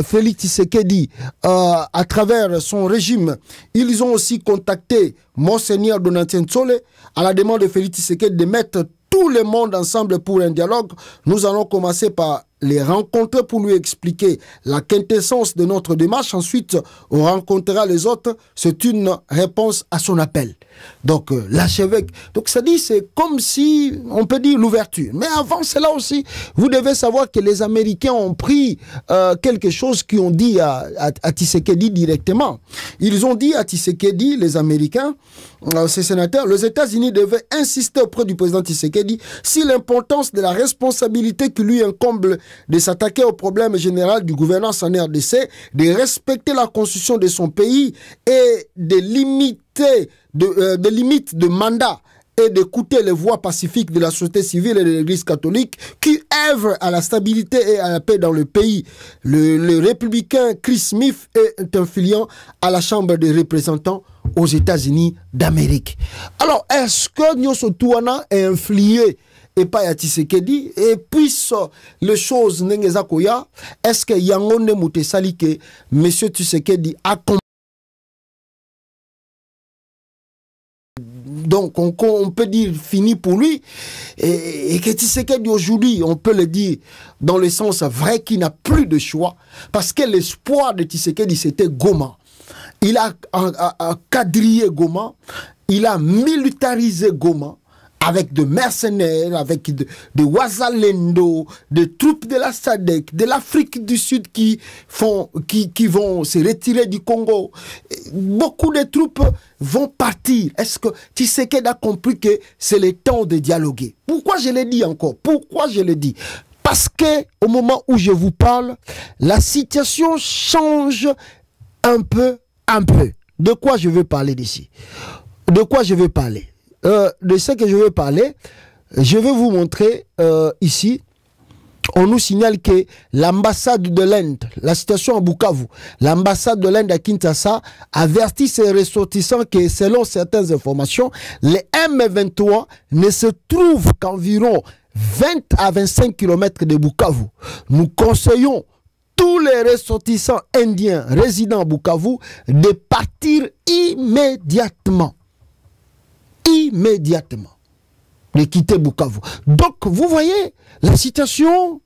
Félix Tshisekedi, à travers son régime, ils ont aussi contacté Monseigneur Donatien Ntsole à la demande de Félix Tshisekedi de mettre tout le monde ensemble pour un dialogue. Nous allons commencer par les rencontrer pour lui expliquer la quintessence de notre démarche. Ensuite, on rencontrera les autres. C'est une réponse à son appel. Donc, l'archevêque. Donc, ça dit, c'est comme si, on peut dire, l'ouverture. Mais avant cela aussi, vous devez savoir que les Américains ont pris quelque chose qu'ils ont dit à Tshisekedi directement. Ils ont dit à Tshisekedi, les Américains, ces sénateurs, les États-Unis devaient insister auprès du président Tshisekedi sur l'importance de la responsabilité qui lui incombe de s'attaquer au problème général du gouvernance en RDC, de respecter la constitution de son pays et de limiter des limites de mandat et d'écouter les voix pacifiques de la société civile et de l'Église catholique qui œuvrent à la stabilité et à la paix dans le pays. Le républicain Chris Smith est influent à la Chambre des représentants aux États-Unis d'Amérique. Alors, est-ce que Nyoso Touana est influé et pas à Tshisekedi et puis les choses n'engeza koya, est-ce que Yangonde Moutessali que M. Tshisekedi a donc on peut dire fini pour lui et que Tshisekedi aujourd'hui, on peut le dire dans le sens vrai qu'il n'a plus de choix parce que l'espoir de Tshisekedi c'était Goma. Il a quadrillé Goma, il a militarisé Goma avec de mercenaires, avec de Ouazalendo, de troupes de la SADC, de l'Afrique du Sud qui vont se retirer du Congo. Beaucoup de troupes vont partir. Est-ce que Tshisekedi a compris que c'est le temps de dialoguer? Pourquoi je le dis encore? Pourquoi je le dis? Parce que au moment où je vous parle, la situation change un peu. De quoi je veux parler d'ici? De quoi je veux parler? De ce que je veux parler, je vais vous montrer ici. On nous signale que l'ambassade de l'Inde, la situation à Bukavu, l'ambassade de l'Inde à Kinshasa avertit ses ressortissants que selon certaines informations, les M23 ne se trouvent qu'environ 20 à 25 km de Bukavu. Nous conseillons tous les ressortissants indiens résidant à Bukavu de partir immédiatement. De quitter Bukavu. Donc, vous voyez, la situation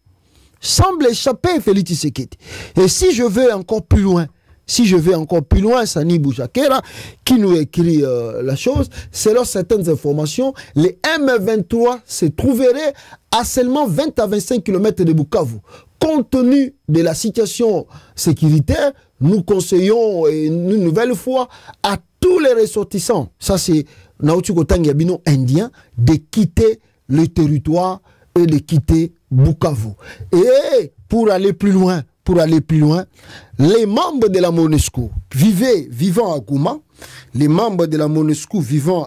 semble échapper à Félix Tshisekedi. Et si je vais encore plus loin, Sani Boujakera, qui nous écrit la chose, selon certaines informations, les M23 se trouveraient à seulement 20 à 25 km de Bukavu. Compte tenu de la situation sécuritaire, nous conseillons une nouvelle fois à tous les ressortissants, ça c'est Naotuko Tangiabino indien, de quitter le territoire et de quitter Bukavu. Et pour aller plus loin, les membres de la MONUSCO vivant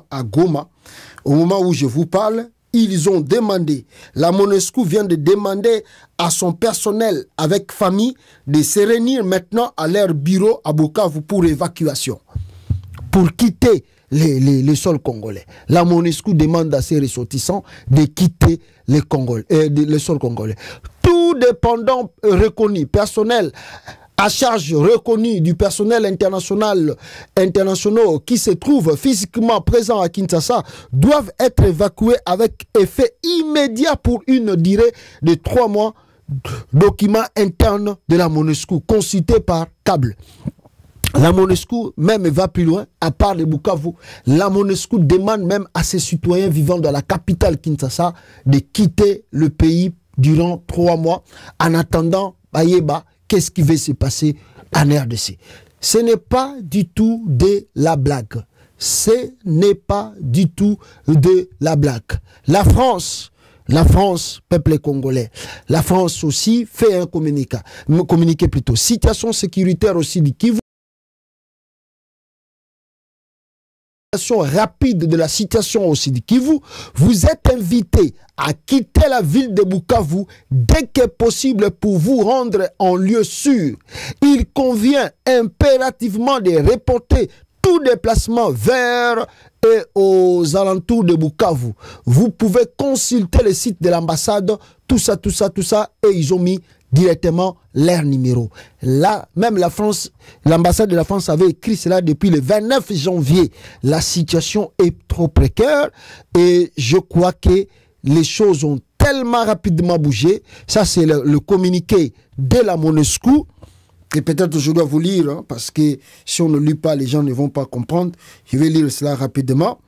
à Goma, au moment où je vous parle, ils ont demandé, la MONUSCO vient de demander à son personnel avec famille de se réunir maintenant à leur bureau à Bukavu pour évacuation, pour quitter les sols congolais. La MONUSCO demande à ses ressortissants de quitter les sols congolais. Tout dépendant reconnu, personnel à charge reconnu du personnel international qui se trouve physiquement présent à Kinshasa doivent être évacués avec effet immédiat pour une durée de 3 mois. Document interne de la MONUSCO consulté par câble. La MONUSCO même va plus loin, à part de Bukavu. La MONUSCO demande même à ses citoyens vivant dans la capitale Kinshasa de quitter le pays durant 3 mois. En attendant, Bayeba, qu'est-ce qui va se passer en RDC? Ce n'est pas du tout de la blague. Ce n'est pas du tout de la blague. La France, peuple congolais, la France aussi fait un communiqué plutôt. Situation sécuritaire aussi du Kivu. Rapide de la situation aussi du Kivu, vous êtes invité à quitter la ville de Bukavu dès que possible pour vous rendre en lieu sûr. Il convient impérativement de reporter tout déplacement vers et aux alentours de Bukavu, vous pouvez consulter le site de l'ambassade, tout ça, et ils ont mis directement leur numéro. Là, même la France, l'ambassade de la France avait écrit cela depuis le 29 janvier. La situation est trop précaire et je crois que les choses ont tellement rapidement bougé. Ça, c'est le communiqué de la MONUSCO. Et peut-être je dois vous lire, hein, parce que si on ne lit pas, les gens ne vont pas comprendre. Je vais lire cela rapidement.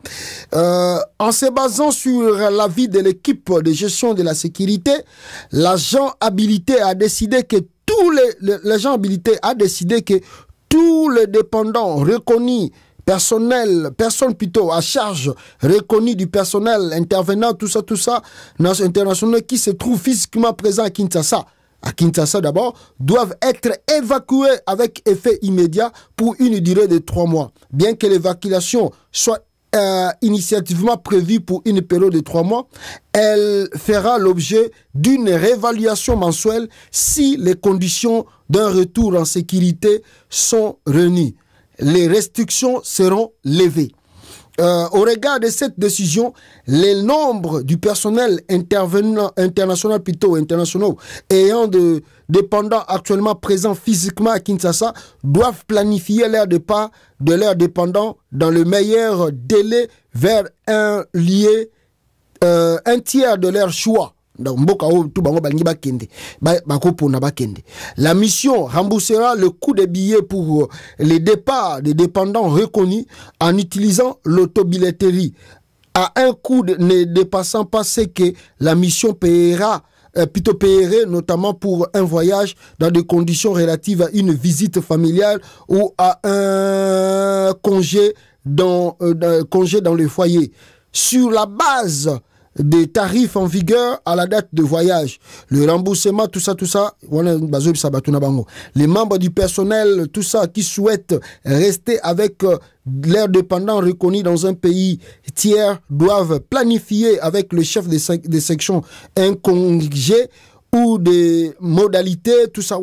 En se basant sur l'avis de l'équipe de gestion de la sécurité, l'agent habilité a décidé que l'agent habilité a décidé que tous les dépendants reconnus, personnes plutôt à charge reconnues du personnel intervenant, tout ça, international qui se trouve physiquement présent à Kinshasa d'abord, doivent être évacués avec effet immédiat pour une durée de 3 mois. Bien que l'évacuation soit initiativement prévue pour une période de 3 mois, elle fera l'objet d'une réévaluation mensuelle si les conditions d'un retour en sécurité sont réunies. Les restrictions seront levées. Au regard de cette décision, les nombres du personnel international ayant de dépendants actuellement présents physiquement à Kinshasa doivent planifier leur départ de leurs dépendants dans le meilleur délai vers un lieu, un tiers de leur choix. La mission remboursera le coût des billets pour les départs des dépendants reconnus en utilisant l'autobilletterie à un coût ne dépassant pas ce que la mission paierait notamment pour un voyage dans des conditions relatives à une visite familiale ou à un congé dans le foyer. Sur la base des tarifs en vigueur à la date de voyage, le remboursement, tout ça, les membres du personnel, tout ça, qui souhaitent rester avec leurs dépendants reconnus dans un pays tiers doivent planifier avec le chef des sections un congé ou des modalités, tout ça,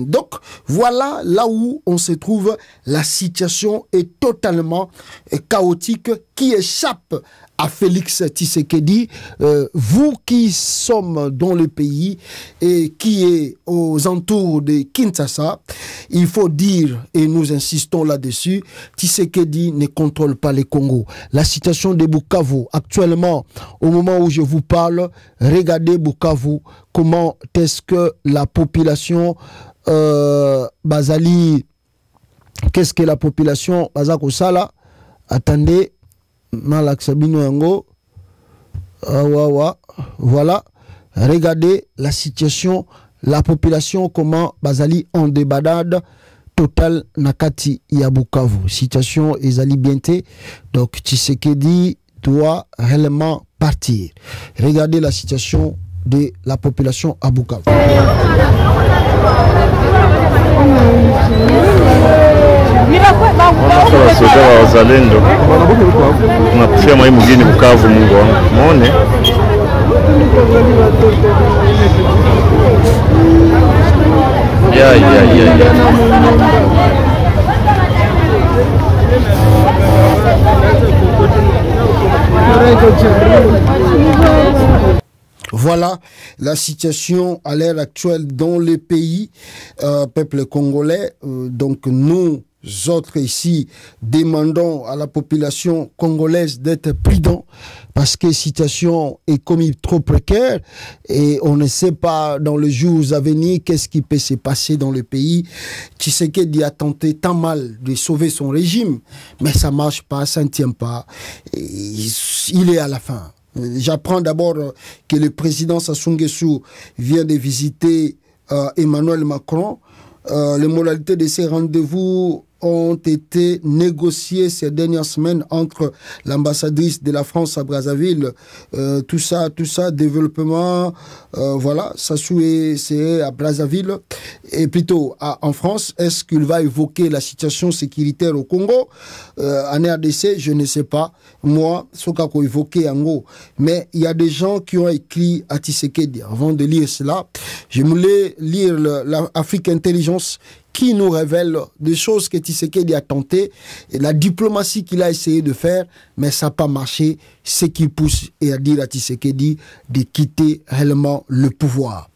donc voilà là où on se trouve. La situation est totalement chaotique qui échappe à Félix Tshisekedi. Vous qui sommes dans le pays et qui est aux entours de Kinshasa, il faut dire, et nous insistons là-dessus, Tshisekedi ne contrôle pas le Congo. La situation de Bukavu, actuellement, au moment où je vous parle, regardez Bukavu, comment est-ce que la population Bazali, qu'est-ce que la population Bazako Sala, attendez, Malaksabino Yango, voilà, regardez la situation, la population, comment Bazali en débandade total Nakati Yabukavu. Situation Ezali Bienté, donc Tshisekedi doit réellement partir. Regardez la situation de la population à Bukavu. Wasoda wa wazalendo tunakufia mwai mjini Bukavu. Mungu wangu muone Voilà la situation à l'heure actuelle dans le pays, peuple congolais. Donc nous autres ici demandons à la population congolaise d'être prudent parce que la situation est comme trop précaire et on ne sait pas dans les jours à venir qu'est-ce qui peut se passer dans le pays. Tshisekedi a tenté tant mal de sauver son régime, mais ça marche pas, ça ne tient pas. Il est à la fin. J'apprends d'abord que le président Sassou Nguesso vient de visiter Emmanuel Macron. Les modalités de ces rendez-vous ont été négociées ces dernières semaines entre l'ambassadrice de la France à Brazzaville. Tout ça, développement, voilà, Sassou c'est à Brazzaville, et plutôt en France. Est-ce qu'il va évoquer la situation sécuritaire au Congo? En RDC, je ne sais pas. Moi, ce qu'a évoqué en gros. Mais il y a des gens qui ont écrit à Tshisekedi. Avant de lire cela, je voulais lire l'Afrique Intelligence qui nous révèle des choses que Tshisekedi a tenté, et la diplomatie qu'il a essayé de faire, mais ça n'a pas marché, ce qui pousse et à dire à Tshisekedi de quitter réellement le pouvoir.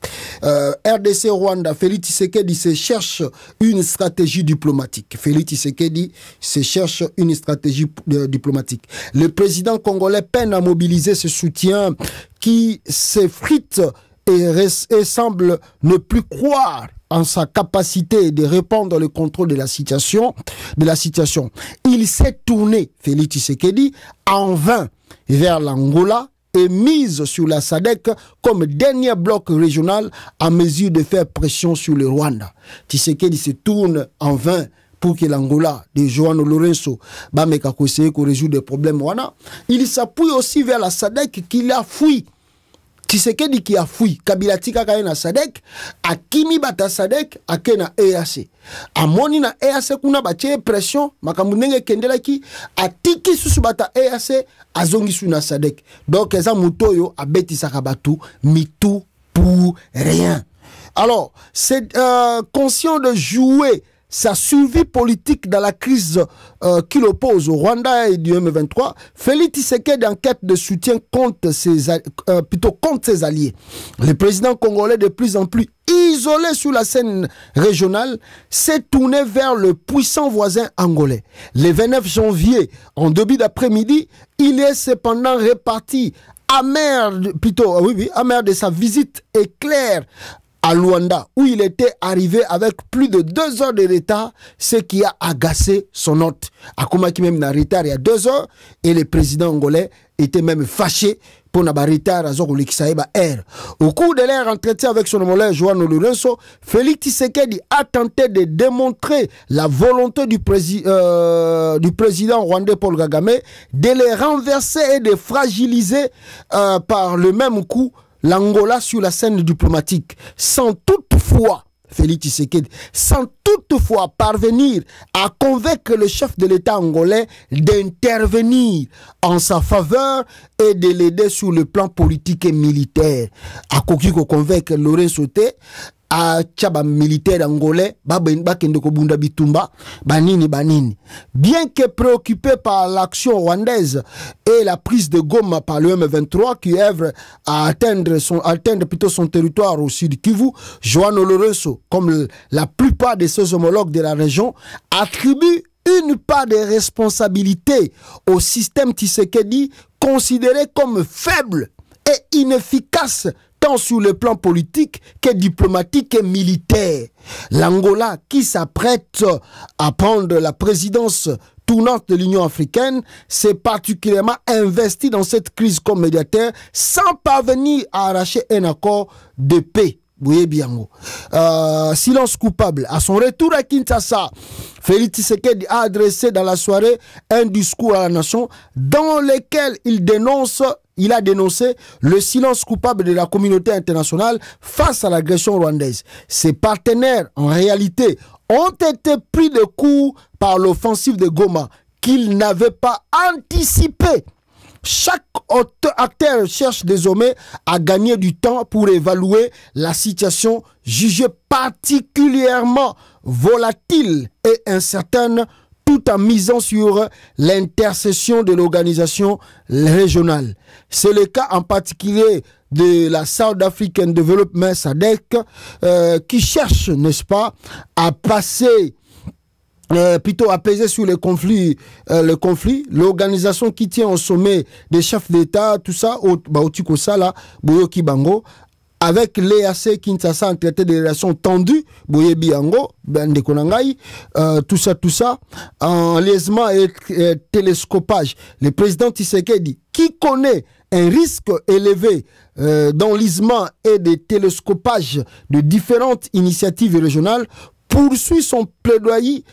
RDC Rwanda, Félix Tshisekedi se cherche une stratégie diplomatique. Félix Tshisekedi se cherche une stratégie diplomatique. Le président congolais peine à mobiliser ce soutien qui s'effrite et semble ne plus croire en sa capacité de répondre le contrôle de la situation. Il s'est tourné, Félix Tshisekedi, en vain vers l'Angola et mise sur la SADC comme dernier bloc régional à mesure de faire pression sur le Rwanda. Tshisekedi se tourne en vain pour que l'Angola de João Lourenço bameka koseé ko résoudre des problèmes wana. Il s'appuie aussi vers la SADC qu'il a fui. Tshisekedi qui a fui Kabila tika ka na SADC akimi bata SADC akena EAC amoni na EAC kuna batie pression makambo ndenge kendelaki atiki susu bata EAC azongi su na SADC. Donc eza mutoyo abetisaka batu mitu pour rien. Alors c'est conscient de jouer sa survie politique dans la crise qui l'oppose au Rwanda et du M23, Félix Tshisekedi en quête de soutien contre ses alliés. Le président congolais de plus en plus isolé sur la scène régionale s'est tourné vers le puissant voisin angolais. Le 29 janvier, en début d'après-midi, il est cependant reparti amer de sa visite éclair à Luanda, où il était arrivé avec plus de 2 heures de retard, ce qui a agacé son hôte. Akomaki même na retard il y a 2 heures, et le président angolais était même fâché pour na retard à Zoroliksaïba R. Au cours de leur entretien avec son homologue João Lourenço, Félix Tshisekedi a tenté de démontrer la volonté du président rwandais Paul Kagame de les renverser et de fragiliser par le même coup l'Angola sur la scène diplomatique, sans toutefois, Félix Tshisekedi, sans toutefois parvenir à convaincre le chef de l'État angolais d'intervenir en sa faveur et de l'aider sur le plan politique et militaire. À Kokiko convaincre Lourenço a chaba militaire angolais bakende ko bunda bitumba banini. Bien que préoccupé par l'action rwandaise et la prise de Goma par le M23 qui œuvre à atteindre son territoire au sud Kivu, João Lourenço, comme la plupart de ses homologues de la région, attribue une part de responsabilité au système Tshisekedi considéré comme faible et inefficace tant sur le plan politique que diplomatique et militaire. L'Angola, qui s'apprête à prendre la présidence tournante de l'Union africaine, s'est particulièrement investi dans cette crise comme médiateur sans parvenir à arracher un accord de paix. Silence coupable. À son retour à Kinshasa, Félix Tshisekedi a adressé dans la soirée un discours à la nation dans lequel il a dénoncé le silence coupable de la communauté internationale face à l'agression rwandaise. Ses partenaires, en réalité, ont été pris de court par l'offensive de Goma qu'ils n'avaient pas anticipé. Chaque acteur cherche désormais à gagner du temps pour évaluer la situation jugée particulièrement volatile et incertaine, tout en misant sur l'intercession de l'organisation régionale. C'est le cas en particulier de la South African Development SADC qui cherche, n'est-ce pas, à passer plutôt apaiser sur le conflit, l'organisation qui tient au sommet des chefs d'État, tout ça, Boyoki Bango, avec l'EAC Kinshasa en traité des relations tendues, Boyebi Ango, Bendekonangai, tout ça, en liaisement et télescopage. Le président Tshisekedi, qui connaît un risque élevé d'enlisement et de télescopage de différentes initiatives régionales, poursuit son plaidoyer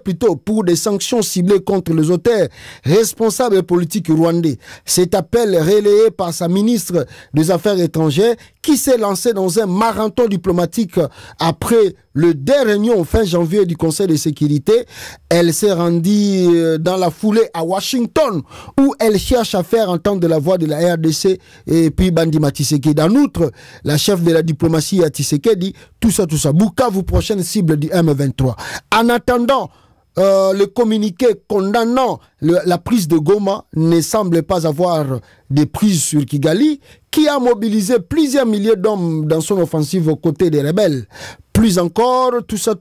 plutôt pour des sanctions ciblées contre les auteurs responsables politiques rwandais. Cet appel relayé par sa ministre des Affaires étrangères qui s'est lancée dans un marathon diplomatique après le dernier réunion fin janvier du Conseil de sécurité. Elle s'est rendue dans la foulée à Washington, où elle cherche à faire entendre la voix de la RDC et puis Bandima Tshisekedi. En outre, la chef de la diplomatie à Tshisekedi, tout ça, Bukavu, prochaine cible du M23. En attendant, le communiqué condamnant la prise de Goma ne semble pas avoir des prises sur Kigali, qui a mobilisé plusieurs milliers d'hommes dans son offensive aux côtés des rebelles. Plus encore, tout ça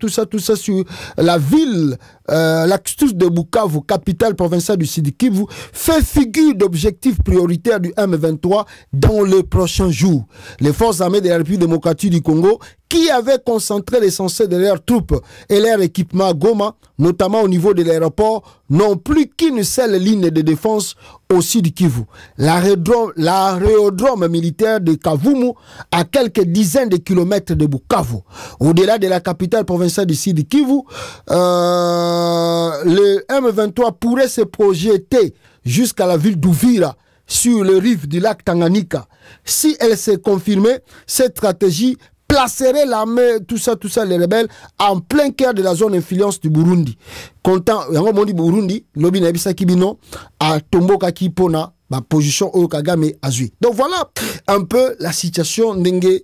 sur la ville, l'axe de Bukavu, capitale provinciale du Sud Kivu, fait figure d'objectif prioritaire du M23 dans les prochains jours. Les forces armées de la République démocratique du Congo, qui avaient concentré l'essentiel de leurs troupes et leur équipement à Goma, notamment au niveau de l'aéroport, n'ont plus qu'une seule ligne de défense au Sud Kivu. L'aérodrome militaire de Kavumu, à quelques dizaines de kilomètres de Bukavu. Au-delà de la capitale provinciale du Sud Kivu, le M23 pourrait se projeter jusqu'à la ville d'Uvira, sur le rive du lac Tanganyika. Si elle s'est confirmée, cette stratégie placerait l'armée, tout ça, les rebelles, en plein cœur de la zone d'influence du Burundi. Content, Burundi, Lobi Nabisa Kibino, à Tomboka Kipona, ma position au Kagame Azui. Donc voilà un peu la situation d'Enge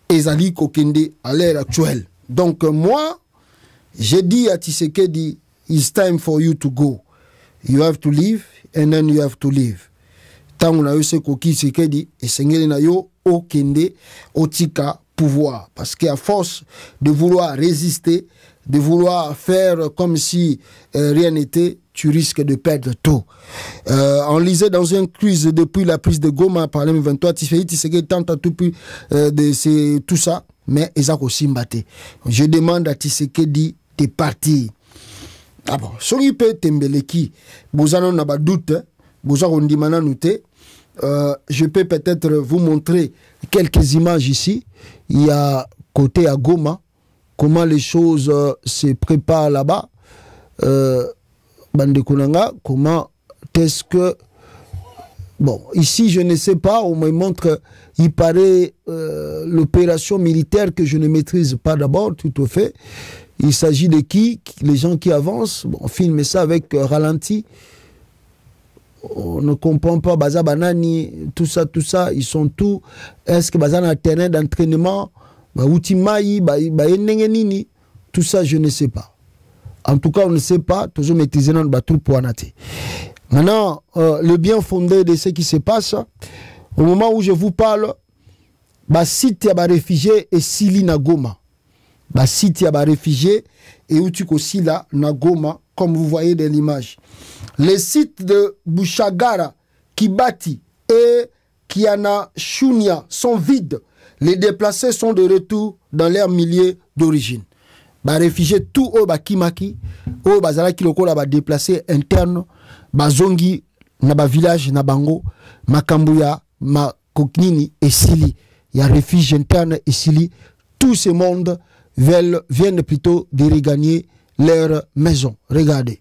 Ezali Kokende à l'ère actuelle. Donc moi, j'ai dit à Tshisekedi, it's time for you to go. You have to leave and then you have to leave. Tant on a eu ce koki Tshisekedi, et Sengeli na yo, Okende, Otika, pouvoir. Parce qu'à force de vouloir résister, de vouloir faire comme si rien n'était, tu risques de perdre tout. On lisait dans un quiz depuis la prise de Goma par l'M23, Tshisekedi tente à tout plus de tout ça, mais ils ont aussi mbatté. Je demande à Tshisekedi de partir. Ah bon, soki pe tembeleki, bozano na ba doute, bozano ndimana nute. Je peux peut-être vous montrer quelques images ici. Il y a côté à Goma, comment les choses se préparent là-bas. Bande Konanga, comment est-ce que... Bon, ici, je ne sais pas, on me montre, il paraît l'opération militaire que je ne maîtrise pas d'abord, tout au fait. Il s'agit de qui? Les gens qui avancent. Bon, on filme ça avec ralenti. On ne comprend pas, Baza Banani, tout ça, ils sont tous. Est-ce que Baza a un terrain d'entraînement? Tout ça, je ne sais pas. En tout cas, on ne sait pas, toujours maîtriser notre troupe pour anaté. Maintenant, le bien fondé de ce qui se passe, au moment où je vous parle, site ya réfugié et Sili na Goma. Site ya réfugié et Utuko Sila na Goma, comme vous voyez dans l'image. Les sites de Bushagara, Kibati et Kiana Shunia sont vides. Les déplacés sont de retour dans leur milieu d'origine. Réfugiés tout au Kimaki, au Bazalaki loko la déplacés internes, Bazongi, Naba village, Nabango, Makambuya, Makoknini et Sili. Il y a réfugiés internes et Sili. Tous ces mondes viennent plutôt de regagner leur maison. Regardez.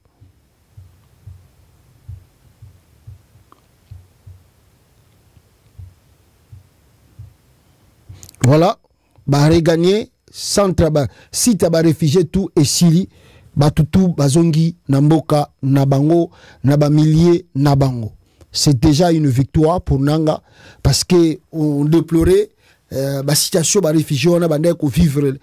Voilà, regagner centre site réfugié tout et Sili, tout bazongi namboka nabango nabamilier nabango. C'est déjà une victoire pour Nanga parce que on déplorait la situation des réfugiés, on a bandé qu'on vivre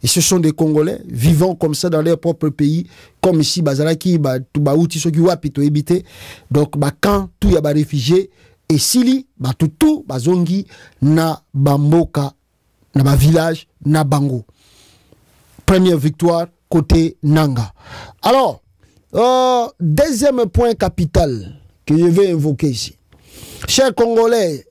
et ce sont des Congolais vivant comme ça dans leur propre pays, comme ici bazalaki tout baouti ceux qui wapito habité. Donc quand tout y a réfugiés et Sili tout bazongi na bamboka na ba village na bango. Première victoire côté Nanga. Alors, deuxième point capital que je vais invoquer ici. Chers Congolais,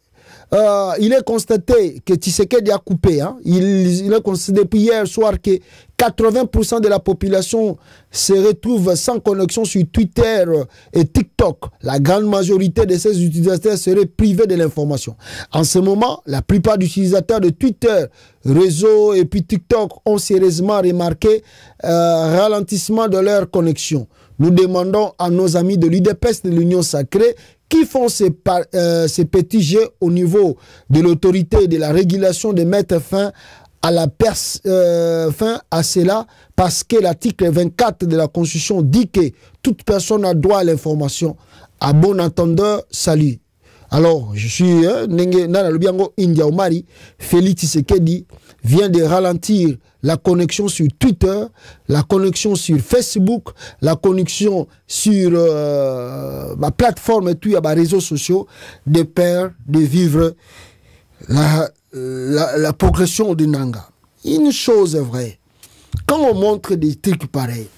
il est constaté que Tshisekedi a coupé. Hein? Il est constaté depuis hier soir que 80% de la population se retrouve sans connexion sur Twitter et TikTok. La grande majorité de ces utilisateurs seraient privés de l'information. En ce moment, la plupart des utilisateurs de Twitter, réseau et puis TikTok ont sérieusement remarqué ralentissement de leur connexion. Nous demandons à nos amis de l'UDPS de l'Union Sacrée qui font ces petits jeux au niveau de l'autorité et de la régulation de mettre fin à cela, parce que l'article 24 de la Constitution dit que toute personne a droit à l'information. À bon entendeur, salut. Alors, je suis Nana Lubiango India Omari, Félix Tshisekedi vient de ralentir la connexion sur Twitter, la connexion sur Facebook, la connexion sur ma plateforme et tout, à mes réseaux sociaux, de peur de vivre la progression de Nanga. Une chose est vraie, quand on montre des trucs pareils,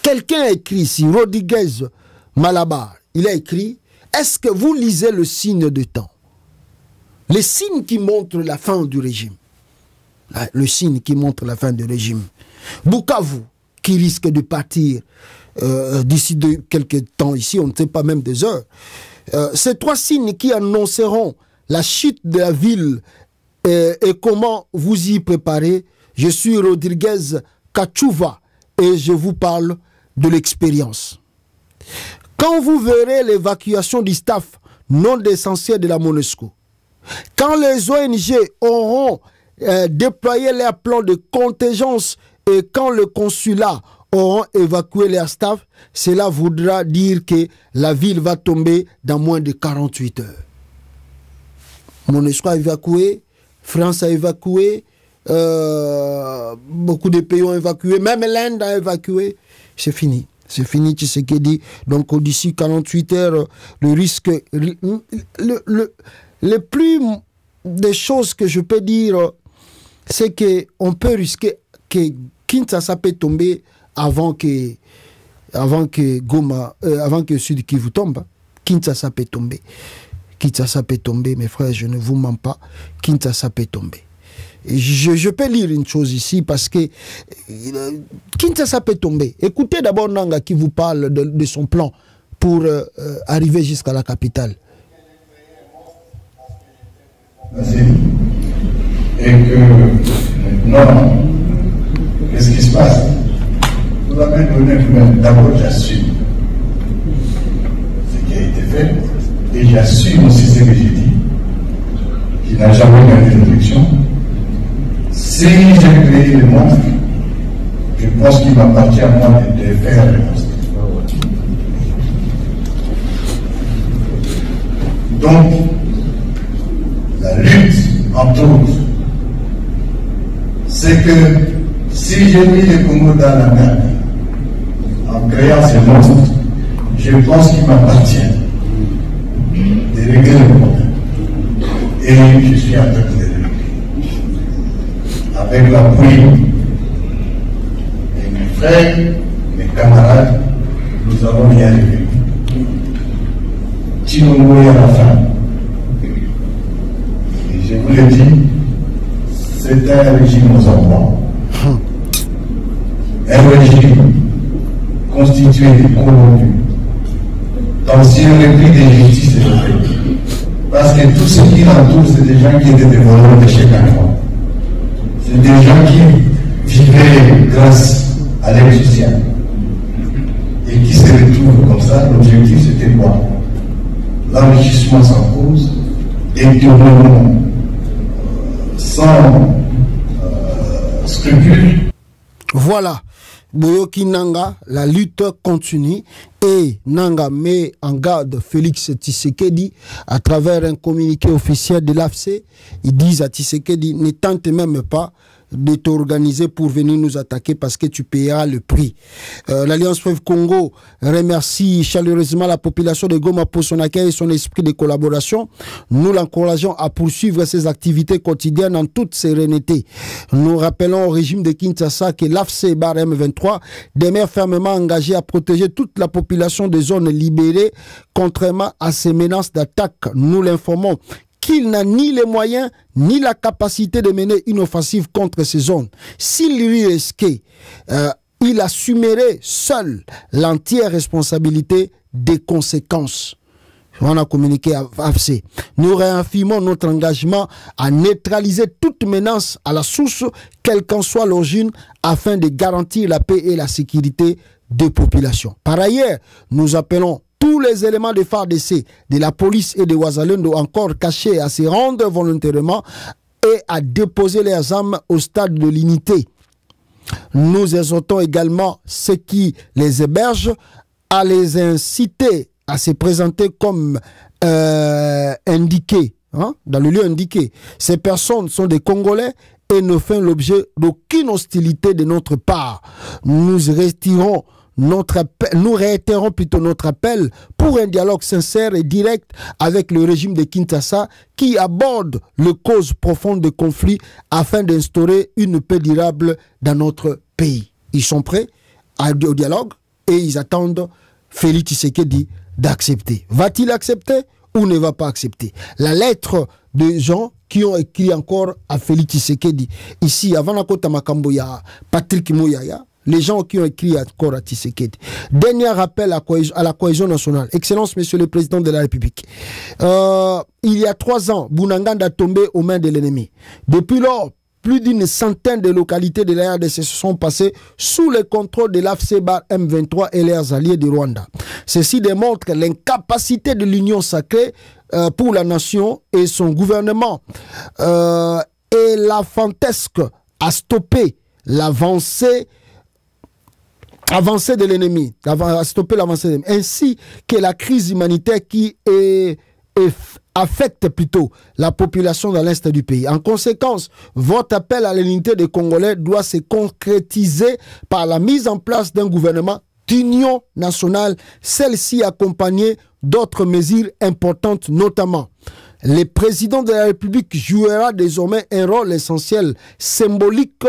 quelqu'un a écrit ici, Rodriguez Malabar, il a écrit, est-ce que vous lisez le signe de temps? Le signe qui montre la fin du régime. Le signe qui montre la fin du régime. Bukavu, qui risque de partir d'ici quelques temps ici, on ne sait pas même des heures. Ces trois signes qui annonceront la chute de la ville et comment vous y préparez. Je suis Rodriguez Kachouva et je vous parle de l'expérience. Quand vous verrez l'évacuation du staff non essentiel de la MONUSCO, quand les ONG auront déployé leur plan de contingence et quand le consulat auront évacué leur staff, cela voudra dire que la ville va tomber dans moins de 48 heures. MONUSCO a évacué, France a évacué, beaucoup de pays ont évacué, même l'Inde a évacué. C'est fini. C'est fini, tu sais ce qu'il dit. Donc d'ici 48 heures, le risque... Le plus des choses que je peux dire, c'est qu'on peut risquer que Kinshasa peut tomber avant que Goma, avant que Sud Kivu tombe. Kinshasa peut tomber. Kinshasa peut tomber, mes frères, je ne vous mens pas. Kinshasa peut tomber. Et je peux lire une chose ici parce que Kinshasa peut tomber. Écoutez d'abord Nanga qui vous parle de son plan pour arriver jusqu'à la capitale. Et que maintenant, qu'est-ce qui se passe? Vous avez donné, d'abord j'assume ce qui a été fait, et j'assume aussi ce que j'ai dit, qu'il n'a jamais gagné l'élection. Si j'ai créé le monstre, je pense qu'il m'appartient à moi de faire le monstre. Donc, la lutte, entre autres, c'est que si j'ai mis le Congo dans la merde, en créant ce monstre, je pense qu'il m'appartient de régler le problème. Et je suis en train de le régler. Avec l'appui de mes frères, mes camarades, nous allons y arriver. Chilombo à la fin. Et je vous l'ai dit, c'est un régime aux abois. Un régime constitué de corrompus, d'anciens repris des justices et de fait. Parce que tout ce qui l'entoure, c'est des gens qui étaient des voleurs de chez Canada. C'est des gens qui vivaient grâce à l'aide sociale. Et qui se retrouvent comme ça. L'objectif, c'était quoi? L'enrichissement sans cause et tournement sans scrupules. Voilà. Boyoki Nanga, la lutte continue et Nanga met en garde Félix Tshisekedi à travers un communiqué officiel de l'AFC. Ils disent à Tshisekedi, ne tente même pas de t'organiser pour venir nous attaquer parce que tu payeras le prix. L'Alliance Fleuve Congo remercie chaleureusement la population de Goma pour son accueil et son esprit de collaboration. Nous l'encourageons à poursuivre ses activités quotidiennes en toute sérénité. Nous rappelons au régime de Kinshasa que l'AFC M23 demeure fermement engagé à protéger toute la population des zones libérées contrairement à ces menaces d'attaque. Nous l'informons qu'il n'a ni les moyens ni la capacité de mener une offensive contre ces zones. S'il lui risquait, il assumerait seul l'entière responsabilité des conséquences. On a communiqué à AFC. Nous réaffirmons notre engagement à neutraliser toute menace à la source, quelle qu'en soit l'origine, afin de garantir la paix et la sécurité des populations. Par ailleurs, nous appelons tous les éléments de FARDC, de la police et de Ouazalendo encore cachés à se rendre volontairement et à déposer leurs armes au stade de l'unité. Nous exhortons également ceux qui les hébergent à les inciter à se présenter comme indiqué, dans le lieu indiqué. Ces personnes sont des Congolais et ne font l'objet d'aucune hostilité de notre part. Nous réitérons plutôt notre appel pour un dialogue sincère et direct avec le régime de Kinshasa qui aborde les causes profondes des conflits afin d'instaurer une paix durable dans notre pays. Ils sont prêts au dialogue et ils attendent Félix Tshisekedi d'accepter. Va-t-il accepter ou ne va pas accepter? La lettre de gens qui ont écrit encore à Félix Tshisekedi, ici, avant la côte à Makamboya, Patrick Mouyaya, les gens qui ont écrit encore à Tshisekedi. Dernier rappel à la cohésion nationale. Excellence, Monsieur le Président de la République. Il y a 3 ans, Bounanganda tombé aux mains de l'ennemi. Depuis lors, plus d'une centaine de localités de la RDC se sont passées sous le contrôle de l'AFC M23 et leurs alliés du Rwanda. Ceci démontre l'incapacité de l'Union sacrée pour la nation et son gouvernement et la fantasque à stopper l'avancée de l'ennemi, à stopper l'avancée de l'ennemi, ainsi que la crise humanitaire qui affecte plutôt la population dans l'est du pays. En conséquence, votre appel à l'unité des Congolais doit se concrétiser par la mise en place d'un gouvernement d'union nationale, celle-ci accompagnée d'autres mesures importantes, notamment le président de la République jouera désormais un rôle essentiel, symbolique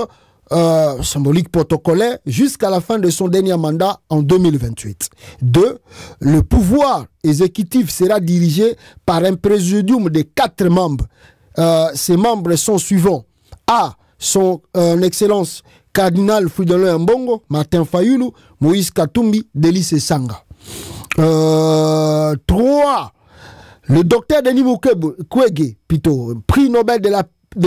protocolaire jusqu'à la fin de son dernier mandat en 2028. 2. Le pouvoir exécutif sera dirigé par un présidium de 4 membres. Ces membres sont suivants. A. Son Excellence Cardinal Fridolin Mbongo, Martin Fayulu, Moïse Katumbi, Délice Sanga. 3. Le docteur Denis Mukwege, plutôt, prix Nobel de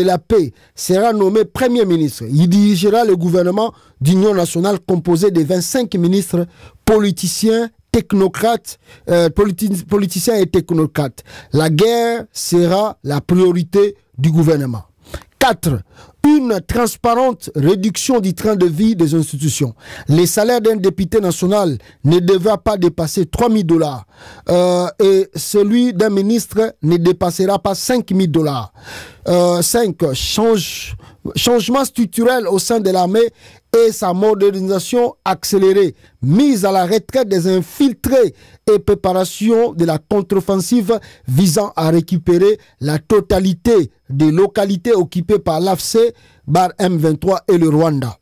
la paix, sera nommé Premier ministre. Il dirigera le gouvernement d'union nationale composé de 25 ministres, politiciens, technocrates, politiciens et technocrates. La guerre sera la priorité du gouvernement. 4. Une transparente réduction du train de vie des institutions. Les salaires d'un député national ne devra pas dépasser $3 000 et celui d'un ministre ne dépassera pas $5 000. 5. Changement structurel au sein de l'armée et sa modernisation accélérée, mise à la retraite des infiltrés et préparation de la contre-offensive visant à récupérer la totalité des localités occupées par l'AFC, M23 et le Rwanda.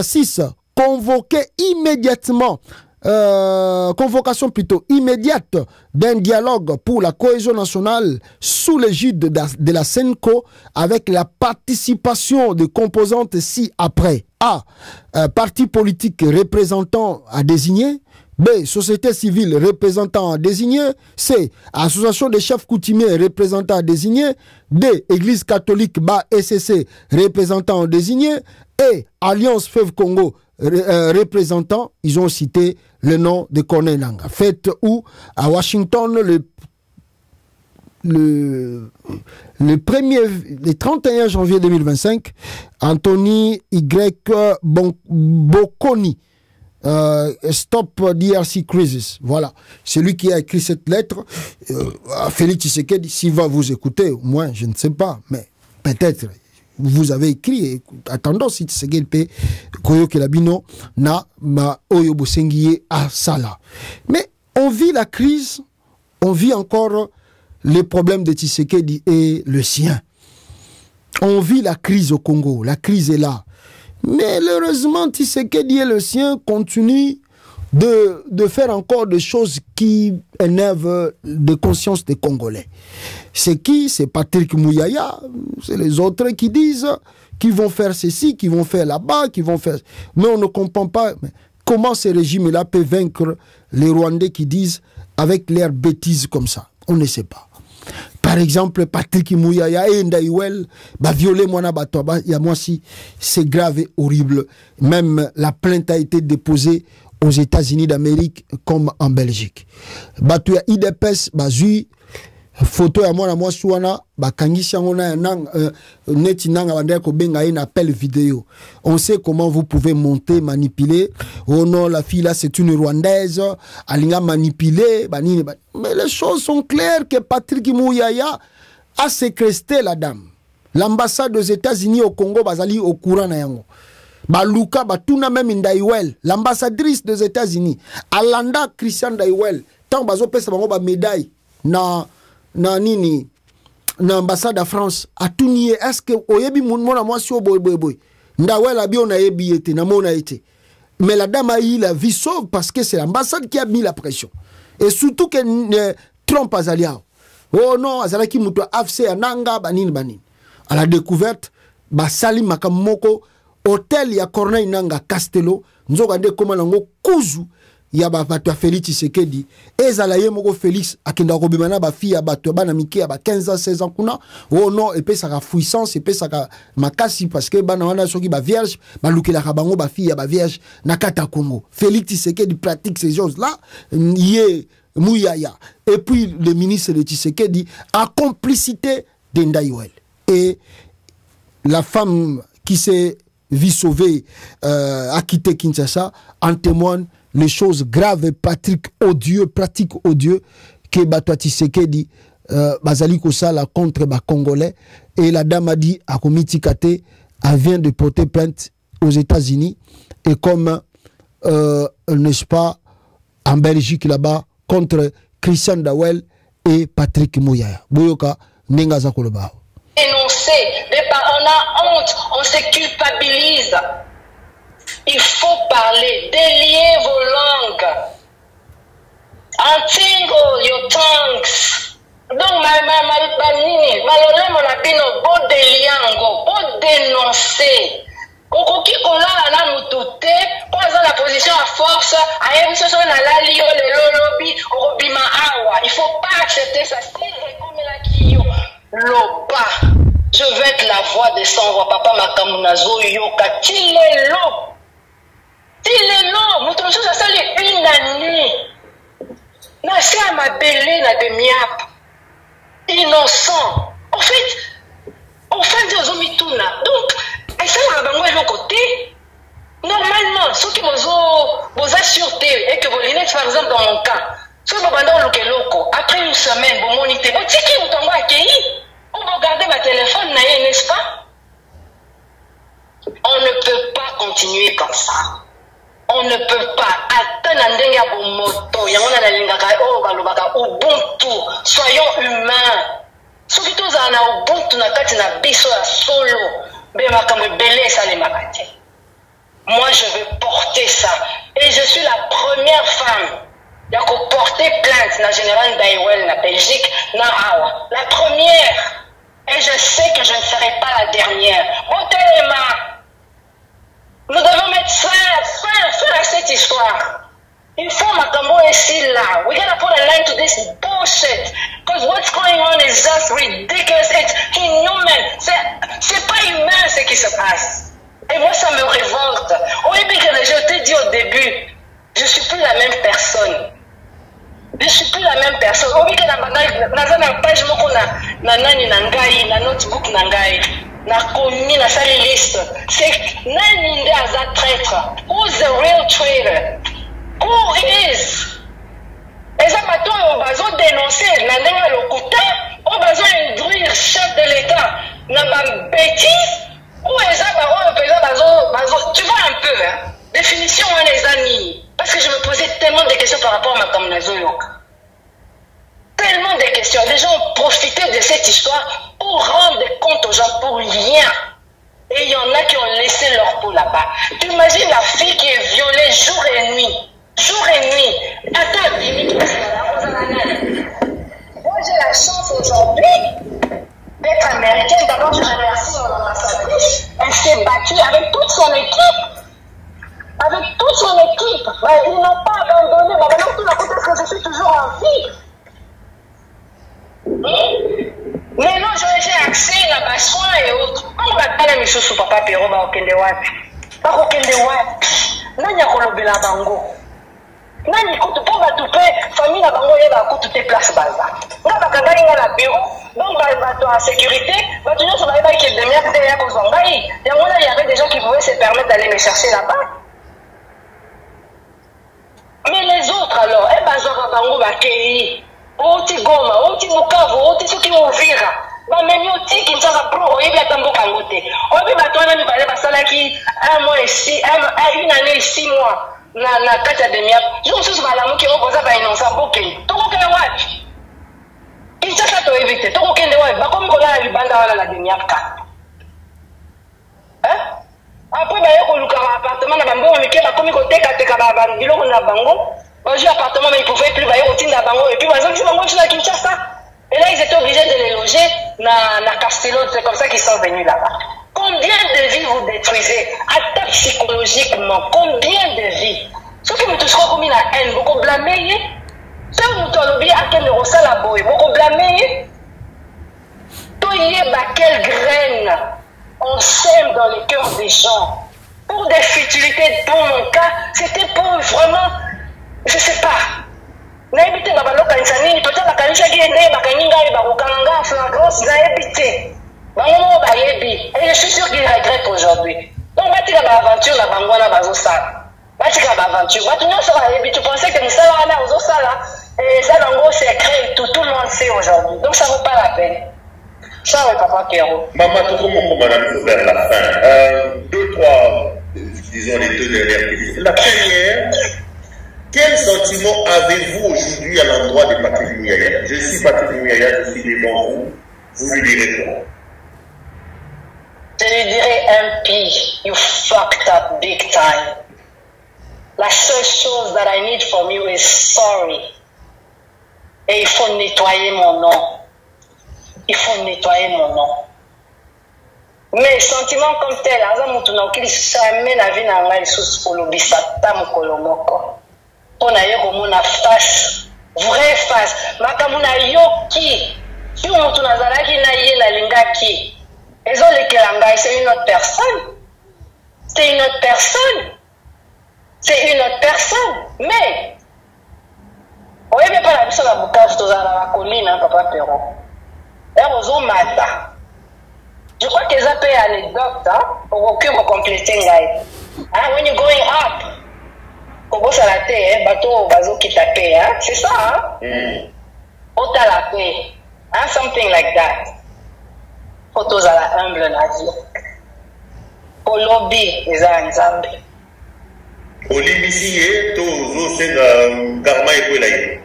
6. Convocation immédiate d'un dialogue pour la cohésion nationale sous l'égide de la SENCO avec la participation de composantes ci-après. A. Parti politique représentant à désigner. B. Société civile représentant à désigner. C. Association des chefs coutumiers représentant à désigner. D. Église catholique SCC représentant à désigner. Et Alliance Fleuve Congo représentant, ils ont cité le nom de Corneille Nangaa. Fait où à Washington le 31 janvier 2025, Anthony Y. Bokoni, Stop DRC Crisis. Voilà, c'est lui qui a écrit cette lettre. Félix Tshisekedi, s'il va vous écouter, au moins, je ne sais pas, mais peut-être vous avez écrit, attendons si Tshisekedi peut koyoke labino na ma oyo bosengiye à Sala. Mais on vit la crise, on vit encore les problèmes de Tshisekedi et le sien. On vit la crise au Congo, la crise est là. Mais heureusement, Tshisekedi et le sien continuent de faire encore des choses qui énervent de conscience des Congolais. C'est qui? C'est Patrick Mouyaya, c'est les autres qui disent qu'ils vont faire ceci, qu'ils vont faire là-bas, qu'ils vont faire... Mais on ne comprend pas comment ce régime-là peut vaincre les Rwandais qui disent avec leurs bêtises comme ça. On ne sait pas. Par exemple, Patrick Mouyaya et Ndaïwel, violer Mwana Batoba, il y a moi si c'est grave et horrible. Même la plainte a été déposée aux États-Unis d'Amérique comme en Belgique. Batu ya IDPS, bazui photo ya mwana mwasi wana bakangisi yango na neti nanga bandeko ko benga une appel vidéo. On sait comment vous pouvez monter, manipuler. Oh non, la fille là c'est une Rwandaise, alinga manipuler, banini. Mais les choses sont claires que Patrick Mouyaya a séquestré la dame. L'ambassade des États-Unis au Congo bazali au courant na yango. Baluka batuna même Ndaïwel, l'ambassadrice des États-Unis, Alanda Christian Ndaïwel, tant bazo pesa bango ba médaille na nini na ambassade de France a tout nié. Est-ce que oyebi mona moi si boy Ndaïwel a bien on a yebi été na mona été. Mais la dame a eu la vie sauve parce que c'est l'ambassade qui a mis la pression. Et surtout que Trump azalia. Oh non, azalaki muto afse ananga banini. À la découverte basali makamoko hôtel ya Corneille Nanga Castello nzoka nde koma nango kuzu ya bato ya Félix Tshisekedi ezala ye moko Félix akenda ko bimana ba fille ya bato bana mike ya ba 15 ans 16 ans kuna oh non et puis ça ka puissance et puis ça ka makasi parce que bana wana soki ba vierge ba lukela ka bango ba fille ya ba vierge na kata Congo. Félix Tshisekedi pratique ces choses là yé Mouyaya et puis le ministre de Tshisekedi a complicité d'Ndaïwel et la femme qui s'est vie sauvée a quitté Kinshasa en témoigne les choses graves et pratiques odieux que Bato Tshisekedi bazali kosala contre ba Congolais et la dame a dit à Komiti Kate elle vient de porter plainte aux États-Unis et comme n'est-ce pas en Belgique là-bas contre Christian Ndaïwel et Patrick Mouyaya. Boyoka nenga za koloba. Énoncé, on a honte, on se culpabilise. Il faut parler, délier vos langues. Untingle your tongues. Donc, malolé mon abino, beau déliango, beau dénoncer. Kokoki kola na mutoute, pour la position à force, ayebi soso na lali yo le lolobi, okobima awa. Il faut pas accepter ça. Loba, je veux être la voix des sans-voix. Papa Makamunazo Yoka, Tilelo, Moutonso, ça c'est une année. Nassi à ma belle, na de miap, innocent. En fait, des omituna. Donc, et ça, on a besoin de côté. Normalement, ceux qui vous assurent et que vous l'êtes, par exemple, dans mon cas, ceux qui vous après une semaine, vous monitez, on dit qui vous tombe accueilli. On va regarder ma téléphone, n'est-ce pas? On ne peut pas continuer comme ça. On ne peut pas. Soyons humains. Surtout dans Ubuntu, moi, je veux porter ça. Et je suis la première femme qui a porté plainte dans le général Ndaïwel, la Belgique, la première. Et je sais que je ne serai pas la dernière. Nous devons mettre fin à cette histoire. Il faut Makambo ici là. We gotta put a line to this bullshit. Because what's going on is just ridiculous. It's inhuman. C'est pas humain ce qui se passe. Et moi ça me révolte. Oui, mais je t'ai dit au début, je suis plus la même personne. Je suis plus la même personne. Oui, que na page moko na nani nangai, na notebook nangai. Na komi na sali liste. C'est nani nde aza traître. Who's the real traitor? Who is? Et ça bato on bazo dénoncer na ndenga lokuta, on bazo induire chef de l'État na ba bêtise. Ou eza bazo tu vois un peu hein. Définition les amis. Parce que je me posais tellement de questions par rapport à ma Makamunazo Yoka. Tellement de questions. Les gens ont profité de cette histoire pour rendre compte aux gens pour rien. Et il y en a qui ont laissé leur peau là-bas. Tu imagines la fille qui est violée jour et nuit. jour et nuit. Attends, moi j'ai la chance aujourd'hui d'être américaine. D'abord, je remercie mon ambassadrice. Elle s'est battue avec toute son équipe. Avec toute son équipe. Ils n'ont pas abandonné. Maintenant, tout d'un coup, parce que je suis toujours en vie. Mais non, j'ai accès à ma soin et autres. On va pas la mission sous papa Péro, va au Kendewapi. Pas au Kendewapi. Nani a kolobé la bango. Nani koute pour va tout faire. Famille la bango, il va koute tes places baza. On va pas gagner la bureau. Donc, va en sécurité. Va toujours se marier avec les demi-heures de l'heure aux Zangaï. Il y avait des gens qui pouvaient se permettre d'aller me chercher là-bas. Mais les autres alors, eh ben, Zara bango va kéi. Oti Goma, oti Bukavu, oti soki Uvira. Ba memi oti Kinshasa pro, oyebi atambo kangote. Oyebi batwana mi bale basalaki un mois ici, une année et 6 mois na kati ya demi-heure. Je me suis malamuki okoza ba innocent boke. Tokokende wapi? Kinshasa to éviter. Tokokende wapi? Bakomi kolala libanda wala la demi-heure ka. Après ba yoko luka appartement na bango mike bakomi koteka teka ba biloko na bango. J'ai un appartement, mais ils ne pouvaient plus bailler au Tinda Bango. Et puis, par exemple, ils sont à Kinshasa. Et là, ils étaient obligés de les loger dans Castello. C'est comme ça qu'ils sont venus là-bas. Combien de vies vous détruisez? Attaque psychologiquement. Combien de vies? Ce qui me touche comme la haine, beaucoup blâmer. Ce qui me touche à quel ressent la boue, beaucoup blâmer. Toyez, quelle graine on sème dans les cœurs des gens. Pour des futilités, pour mon cas, c'était pour vraiment. Je ne sais pas. Naibite na baloka nsanini peut-être kanisha kiende bakaninga bakokanga flagrance naibite. Bango ba yebi. Et je suis sûr qu'ils regrettent aujourd'hui. Donc batika ba aventure na bango na bazo sala. Batika ba aventure. Batunyo sera yebi, tu pensais que nous sala na ozo sala et ça bango secret tout le monde sait aujourd'hui. Donc ça vaut pas la peine. Ça ouais papa Pierrot. Maman tout comment madame vers la fin. 2, 3 disons les 2 dernières questions. La première, quel sentiment avez-vous aujourd'hui à l'endroit de Patrick Muyaya? Je suis Patrick Muyaya, je suis devant vous. Vous lui direz quoi? Je lui dirais MP, you fucked up big time. La seule chose that I need from you is sorry. Et il faut nettoyer mon nom. Il faut nettoyer mon nom. Mais sentiment comme tel, Azamutuno, qu'il jamais la vie n'a pas sous Kolobisa, Tam Kolomoko. On a eu comme une face, vraie face. Makamuna yoki, si on tourne à Zalaki na yé la lingaki, ils ont les Kelangai, c'est une autre personne. C'est une autre personne. C'est une autre personne. Mais, on ne peut pas la mission à Bukavu, dans la colline, papa Perron. Et on a mata. Je crois que ça peut être anecdote, pour aucun compléter. When you're going up, Kobo Salate, bateau bazo qui tape, c'est ça, hein? Ota la paix, something like that. Photos à la humble nazi. Au lobby, les Nzambe. Au Libisi, tous c'est Garma et Pouelaï.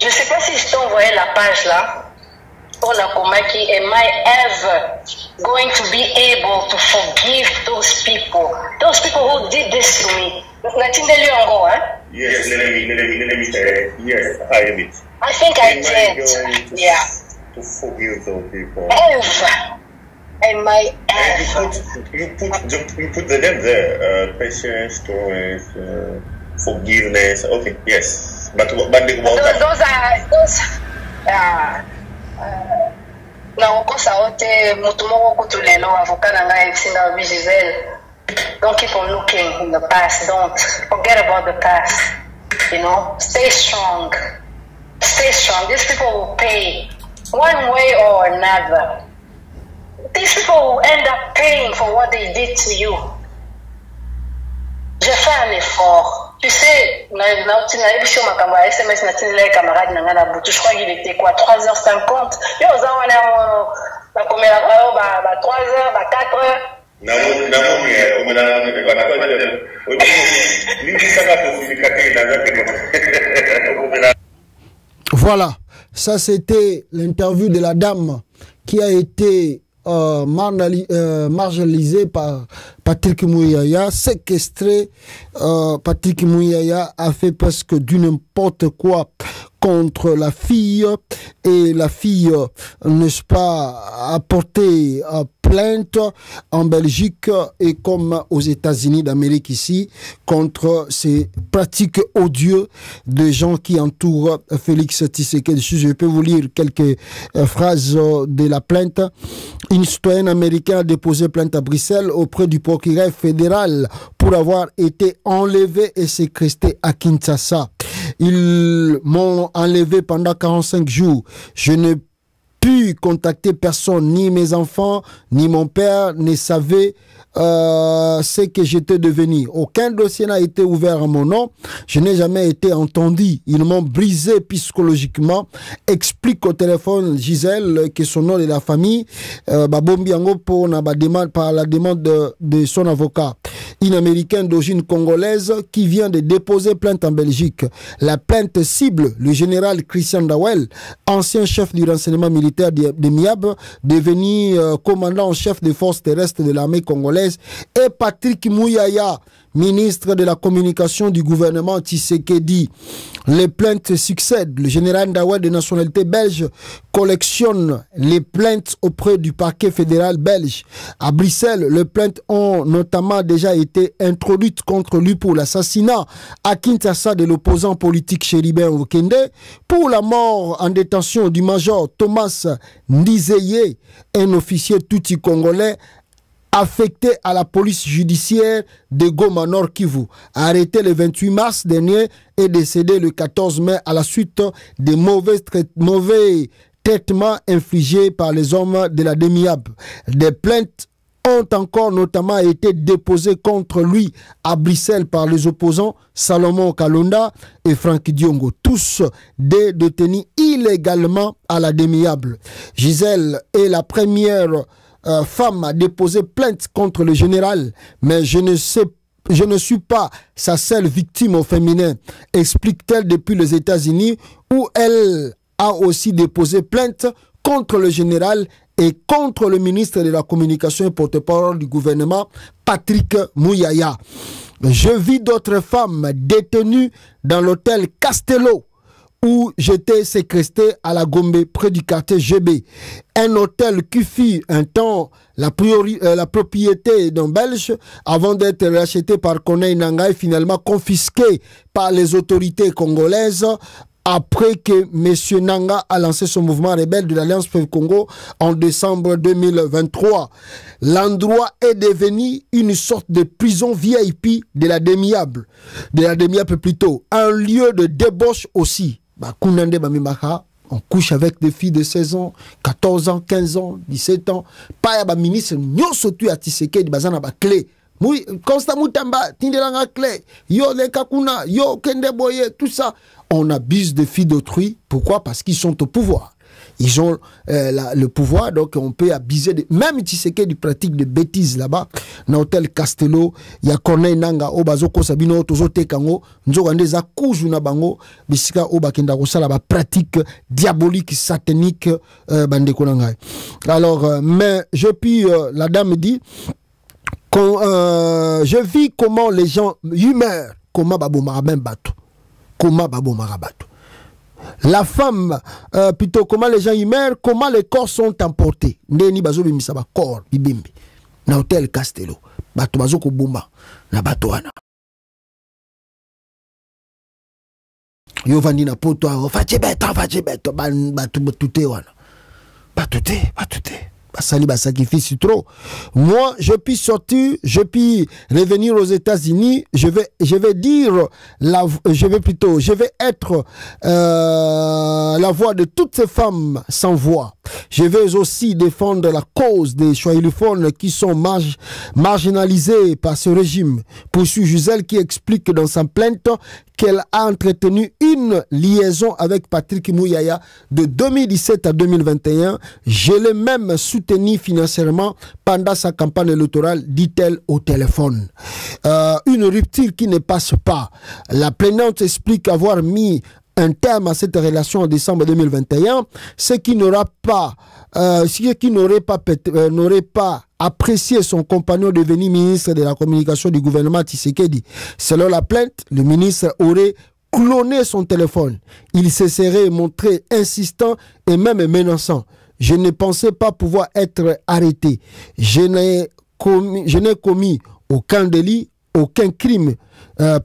Je ne sais pas si je t'envoyais la page là. Pour la Komaki, am I ever going to be able to forgive those people who did this to me? Yes, let me say, yes, I admit. I think I did. Yeah. To forgive those people. Ever. Am I ever? You put the name there. Patience, tolerance, forgiveness. Okay, yes. But those na okosa ote mutu moko kutulelo avocat na ngai sinda Giselle. Don't keep on looking in the past. Don't forget about the past. You know, stay strong. Stay strong. These people will pay one way or another. These people will end up paying for what they did to you. J'ai fait un effort. Tu sais, je crois qu'il était quoi, 3h50. Je crois 3h, 4h. Voilà, ça c'était l'interview de la dame qui a été marginalisée par Patrick Mouyaya, séquestré. Patrick Mouyaya a fait presque du n'importe quoi contre la fille, et la fille, n'est-ce pas, a porté plainte en Belgique et comme aux États-Unis d'Amérique ici contre ces pratiques odieuses de gens qui entourent Félix Tshisekedi. Je peux vous lire quelques phrases de la plainte. Une citoyenne américaine a déposé plainte à Bruxelles auprès du procureur fédéral pour avoir été enlevée et séquestrée à Kinshasa. Ils m'ont enlevé pendant 45 jours. Je n'ai pu contacter personne, ni mes enfants, ni mon père ne savaient ce que j'étais devenu. Aucun dossier n'a été ouvert à mon nom. Je n'ai jamais été entendu. Ils m'ont brisé psychologiquement. Explique au téléphone Gisèle que son nom est la famille. Babombiango pour par la demande de son avocat. Une américaine d'origine congolaise qui vient de déposer plainte en Belgique. La plainte cible le général Christian Dawel, ancien chef du renseignement militaire de Miab, devenu commandant en chef des forces terrestres de l'armée congolaise, et Patrick Mouyaya, ministre de la communication du gouvernement Tshisekedi. Les plaintes succèdent. Le général Dawel de nationalité belge collectionne les plaintes auprès du parquet fédéral belge. À Bruxelles, les plaintes ont notamment déjà été introduites contre lui pour l'assassinat à Kinshasa de l'opposant politique Chéribin Okende, pour la mort en détention du major Thomas Ndizeye, un officier tutsi congolais affecté à la police judiciaire de Goma Nord Kivu, arrêté le 28 mars dernier et décédé le 14 mai à la suite des mauvais traitements infligés par les hommes de la DEMIAB. Des plaintes ont encore notamment été déposées contre lui à Bruxelles par les opposants Salomon Kalonda et Franck Diongo, tous des détenus illégalement à la DEMIAB. Gisèle est la première femme a déposé plainte contre le général, mais je ne suis pas sa seule victime au féminin, explique-t-elle depuis les États-Unis, où elle a aussi déposé plainte contre le général et contre le ministre de la Communication et porte-parole du gouvernement, Patrick Mouyaya. Je vis d'autres femmes détenues dans l'hôtel Castello, où j'étais séquestré à la Gombe, près du quartier GB. Un hôtel qui fut un temps la propriété d'un Belge avant d'être racheté par Corneille Nangaa et finalement confisqué par les autorités congolaises après que M. Nangaa a lancé son mouvement rebelle de l'Alliance Fleuve Congo en décembre 2023. L'endroit est devenu une sorte de prison VIP de la DEMIAB plutôt, un lieu de débauche aussi. On couche avec des filles de 16 ans, 14 ans, 15 ans, 17 ans. Pas de ministre, nous sommes à Tshisekedi, nous avons clé. Constant Moutamba, Tindelanga clé, yo le Kakuna, yo Kende Boye, tout ça. On abuse des filles d'autrui. Pourquoi? Parce qu'ils sont au pouvoir. Ils ont le pouvoir, donc on peut abuser de... Même Tshisekedi pratique de bêtises là-bas. Dans l'hôtel Castello, il y a Corneille Nangaa, Obazoko Sabino, Tozote Kango, Nzogandeza Koujouna Bango, Bisika Obakenda Rosala, pratique diabolique, satanique, Bandeko Nangai. Alors, mais la dame dit, je vis comment les gens humeurs, comment Babo Marabem Bato, comment Babo Marabato. La femme, plutôt comment les gens y meurent, comment les corps sont emportés. Ndeni bazo bimisaba corps bibimbi. Na hôtel Castello. Bato bazo ko bumba na bato wana. Yo vandi na poto fache beto batu batute wana. Batute. Basali sacrifice trop. Moi, je puis sortir, je puis revenir aux États-Unis. Je vais être la voix de toutes ces femmes sans voix. Je vais aussi défendre la cause des Swahilophones qui sont marginalisés par ce régime. Poursuit Gisèle qui explique dans sa plainte qu'elle a entretenu une liaison avec Patrick Mouyaya de 2017 à 2021. Je l'ai même soutenu financièrement pendant sa campagne électorale, dit-elle au téléphone. Une rupture qui ne passe pas. La plaignante explique avoir mis un terme à cette relation en décembre 2021, ce qui n'aurait pas apprécié son compagnon devenu ministre de la communication du gouvernement Tshisekedi. Selon la plainte, le ministre aurait cloné son téléphone. Il se serait montré insistant et même menaçant. Je ne pensais pas pouvoir être arrêté. Je n'ai commis aucun délit, aucun crime.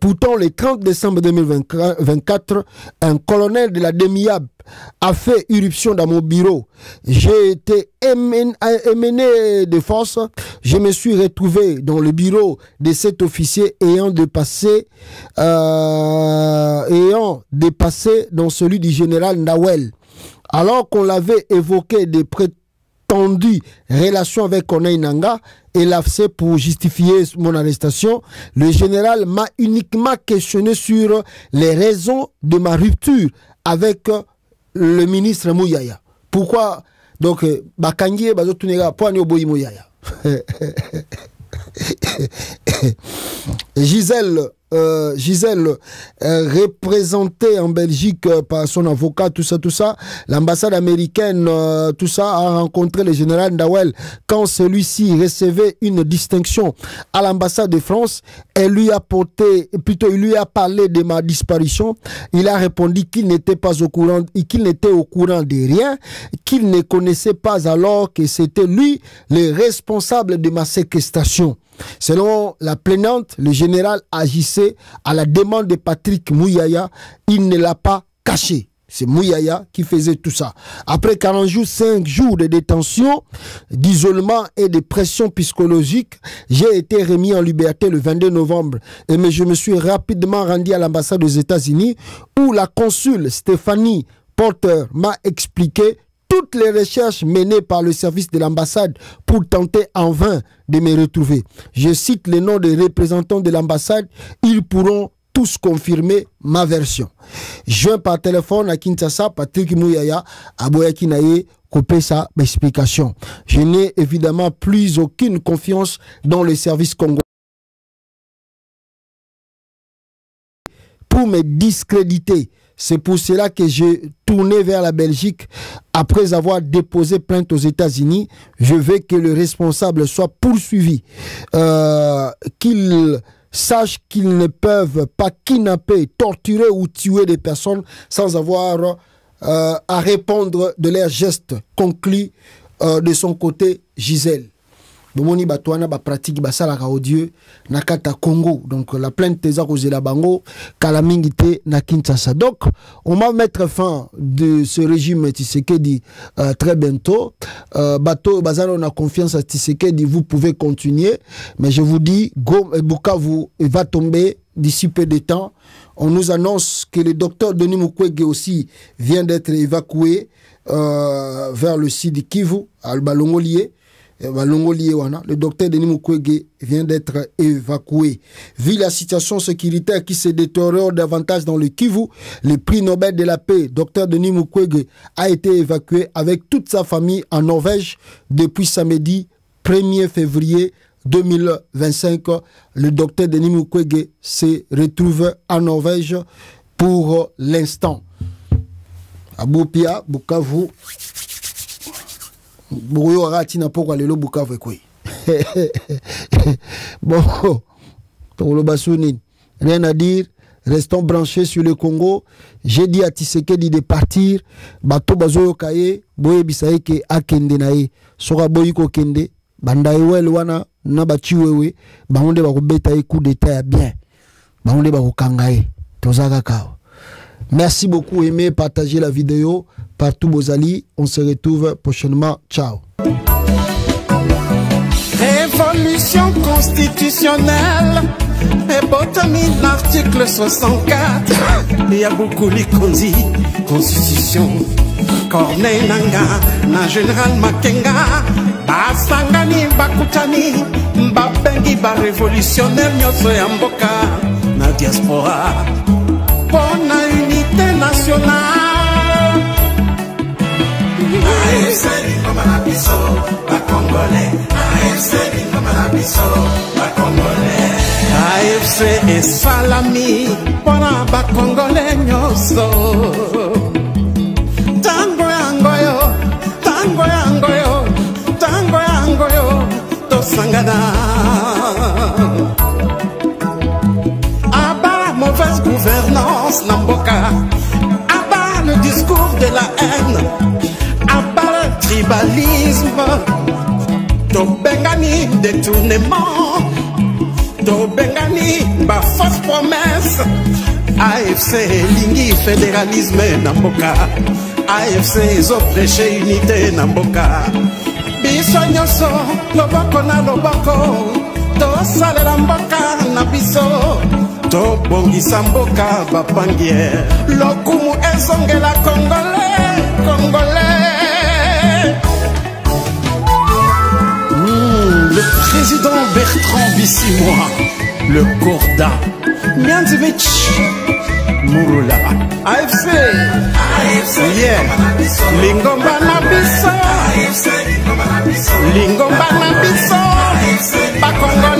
Pourtant, le 30 décembre 2024, un colonel de la DEMIAB a fait irruption dans mon bureau. J'ai été émené de force. Je me suis retrouvé dans le bureau de cet officier ayant dépassé dans celui du général Nawel. Alors qu'on l'avait évoqué des prétendues relations avec Corneille Nangaa et l'AFC pour justifier mon arrestation, le général m'a uniquement questionné sur les raisons de ma rupture avec le ministre Mouyaya. Pourquoi donc Bakangie bazotunega poani oboyi Mouyaya. Gisèle, représentée en Belgique par son avocat, tout ça, l'ambassade américaine, tout ça, a rencontré le général Ndawel quand celui-ci recevait une distinction à l'ambassade de France. Il lui a parlé de ma disparition. Il a répondu qu'il n'était pas au courant, qu'il n'était au courant de rien, qu'il ne connaissait pas alors que c'était lui le responsable de ma séquestration. Selon la plaignante, le général agissait à la demande de Patrick Mouyaya. Il ne l'a pas caché. C'est Mouyaya qui faisait tout ça. Après 5 jours de détention, d'isolement et de pression psychologique, j'ai été remis en liberté le 22 novembre. Mais je me suis rapidement rendu à l'ambassade des États-Unis où la consul Stéphanie Porter m'a expliqué toutes les recherches menées par le service de l'ambassade pour tenter en vain de me retrouver. Je cite les noms des représentants de l'ambassade, ils pourront tous confirmer ma version. Joint par téléphone à Kinshasa, Patrick Mouyaya a boyaki naye couper sa explication. Je n'ai évidemment plus aucune confiance dans le service congolais pour me discréditer. C'est pour cela que j'ai tourné vers la Belgique. Après avoir déposé plainte aux États-Unis, je veux que le responsable soit poursuivi. Qu'ils sachent qu'ils ne peuvent pas kidnapper, torturer ou tuer des personnes sans avoir à répondre de leurs gestes, conclut de son côté Gisèle. Bomoni batouana ba pratique basala ka odieux na kata Congo. Donc la plainte teza cause la bango kalamingite na Kinshasa. Donc on va mettre fin de ce régime Tshisekedi très bientôt. Bateau bazalo on a confiance à Tshisekedi, vous pouvez continuer, mais je vous dis Bukavu va tomber d'ici peu de temps. On nous annonce que le docteur Denis Mukwege aussi vient d'être évacué vers le site de Kivu à Balongolié. Le docteur Denis Mukwege vient d'être évacué. Vu la situation sécuritaire qui se détériore davantage dans le Kivu, le prix Nobel de la paix, docteur Denis Mukwege, a été évacué avec toute sa famille en Norvège depuis samedi 1er février 2025. Le docteur Denis Mukwege se retrouve en Norvège pour l'instant. À Bopia, Bukavu. Bon, rien à dire, restons branchés sur le Congo. J'ai dit à Tshisekedi de partir. Bato bazoyo kaye, boye bisaye ke akende nae. Sora boyiko kende, bandaye wel wana na bachiwewe, bangonde bakobeta e coup d'état ya bien. Bangonde bakokangaye. Tozaka kao. Merci beaucoup, aimez, partagez la vidéo partout Bozali. On se retrouve prochainement. Ciao. Révolution constitutionnelle et botamine l'article 64. Il y a beaucoup de constitution. Corneille Nangaa, na général Makenga, basangani bakutani, babengi ba révolutionnaire nyoso ya mboka na diaspora. Pour la unité nationale. AFC Bingomalabiso, ba Congolais. AFC Bingomalabiso, ba Congolais. AFC esalami mpona bakongole nyonso. Tango yango yo, tango yango yo, tango yango yo, tosangana. Aba la mauvaise gouvernance na mboka, aba le discours de la haine, aba le tribalisme, tobengani détournement, tobengani ba fausse promesse. AFC lingi fédéralisme na mboka, AFC ezo prêcher unité na mboka. Biso nyonso loboko na loboko, tosalela mboka na biso, tobongisa mboka bapangiere, lokumu ezongela congolais, congolais. Le président Bertrand Bissimois, le Korda, Mianzevich, Mouroula, AFC, yeah, Lingomba Nabiso, Lingomba Nabiso, Bakongo